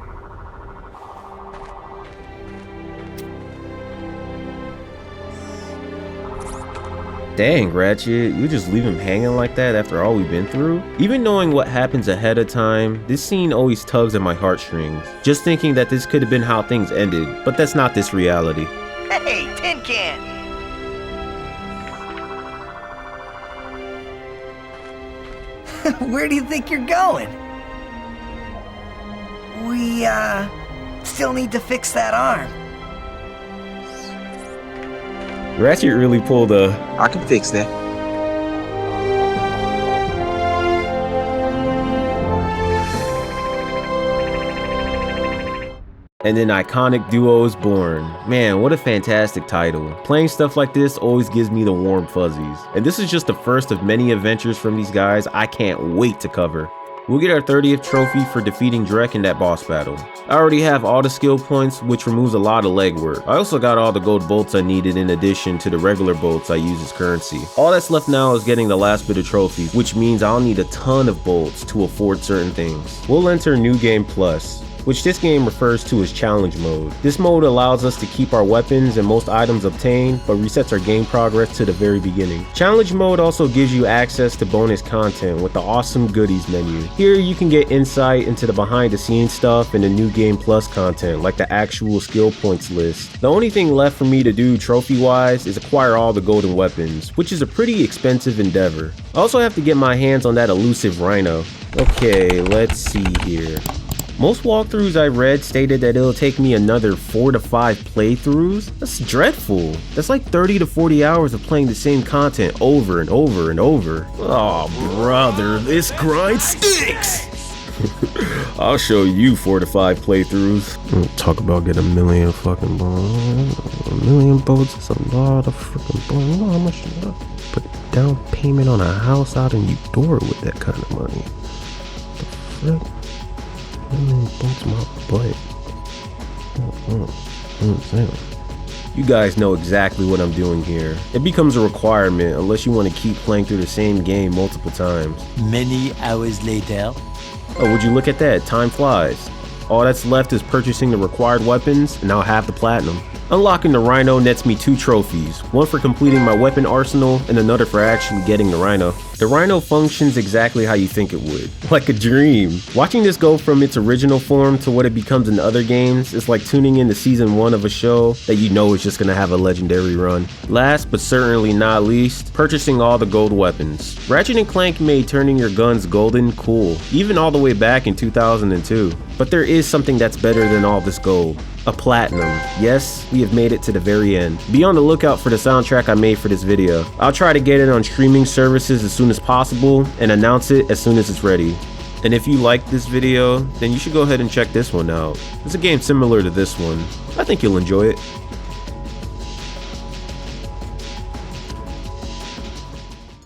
Dang, Ratchet, you just leave him hanging like that after all we've been through? Even knowing what happens ahead of time, this scene always tugs at my heartstrings. Just thinking that this could have been how things ended, but that's not this reality. Hey, Tin Can! Where do you think you're going? We, still need to fix that arm. Ratchet really pulled a... I can fix that. And an iconic duo is born. Man, what a fantastic title. Playing stuff like this always gives me the warm fuzzies. And this is just the first of many adventures from these guys I can't wait to cover. We'll get our 30th trophy for defeating Drek in that boss battle. I already have all the skill points, which removes a lot of legwork. I also got all the gold bolts I needed in addition to the regular bolts I use as currency. All that's left now is getting the last bit of trophies, which means I'll need a ton of bolts to afford certain things. We'll enter New Game Plus, which this game refers to as challenge mode. This mode allows us to keep our weapons and most items obtained, but resets our game progress to the very beginning. Challenge mode also gives you access to bonus content with the awesome goodies menu. Here you can get insight into the behind the scenes stuff and the New Game Plus content, like the actual skill points list. The only thing left for me to do trophy wise is acquire all the golden weapons, which is a pretty expensive endeavor. I also have to get my hands on that elusive rhino. Okay, let's see here. Most walkthroughs I read stated that it'll take me another 4 to 5 playthroughs. That's dreadful. That's like 30 to 40 hours of playing the same content over and over and over. Oh brother, this grind stinks! I'll show you 4 to 5 playthroughs. Talk about getting 1 million fucking bones. 1 million bones is a lot of freaking bones. You know how much you gotta put down payment on a house out in Eudora with that kind of money? The frick? Bumps my butt. You guys know exactly what I'm doing here. It becomes a requirement unless you want to keep playing through the same game multiple times. Many hours later. Oh, would you look at that? Time flies. All that's left is purchasing the required weapons, and I'll have the platinum. Unlocking the Rhino nets me 2 trophies, one for completing my weapon arsenal and another for actually getting the Rhino. The Rhino functions exactly how you think it would, like a dream. Watching this go from its original form to what it becomes in other games is like tuning into season 1 of a show that you know is just gonna have a legendary run. Last but certainly not least, purchasing all the gold weapons. Ratchet & Clank made turning your guns golden cool, even all the way back in 2002. But there is something that's better than all this gold. A platinum. Yes, we have made it to the very end. Be on the lookout for the soundtrack I made for this video. I'll try to get it on streaming services as soon as possible and announce it as soon as it's ready. And if you liked this video, then you should go ahead and check this one out. It's a game similar to this one. I think you'll enjoy it.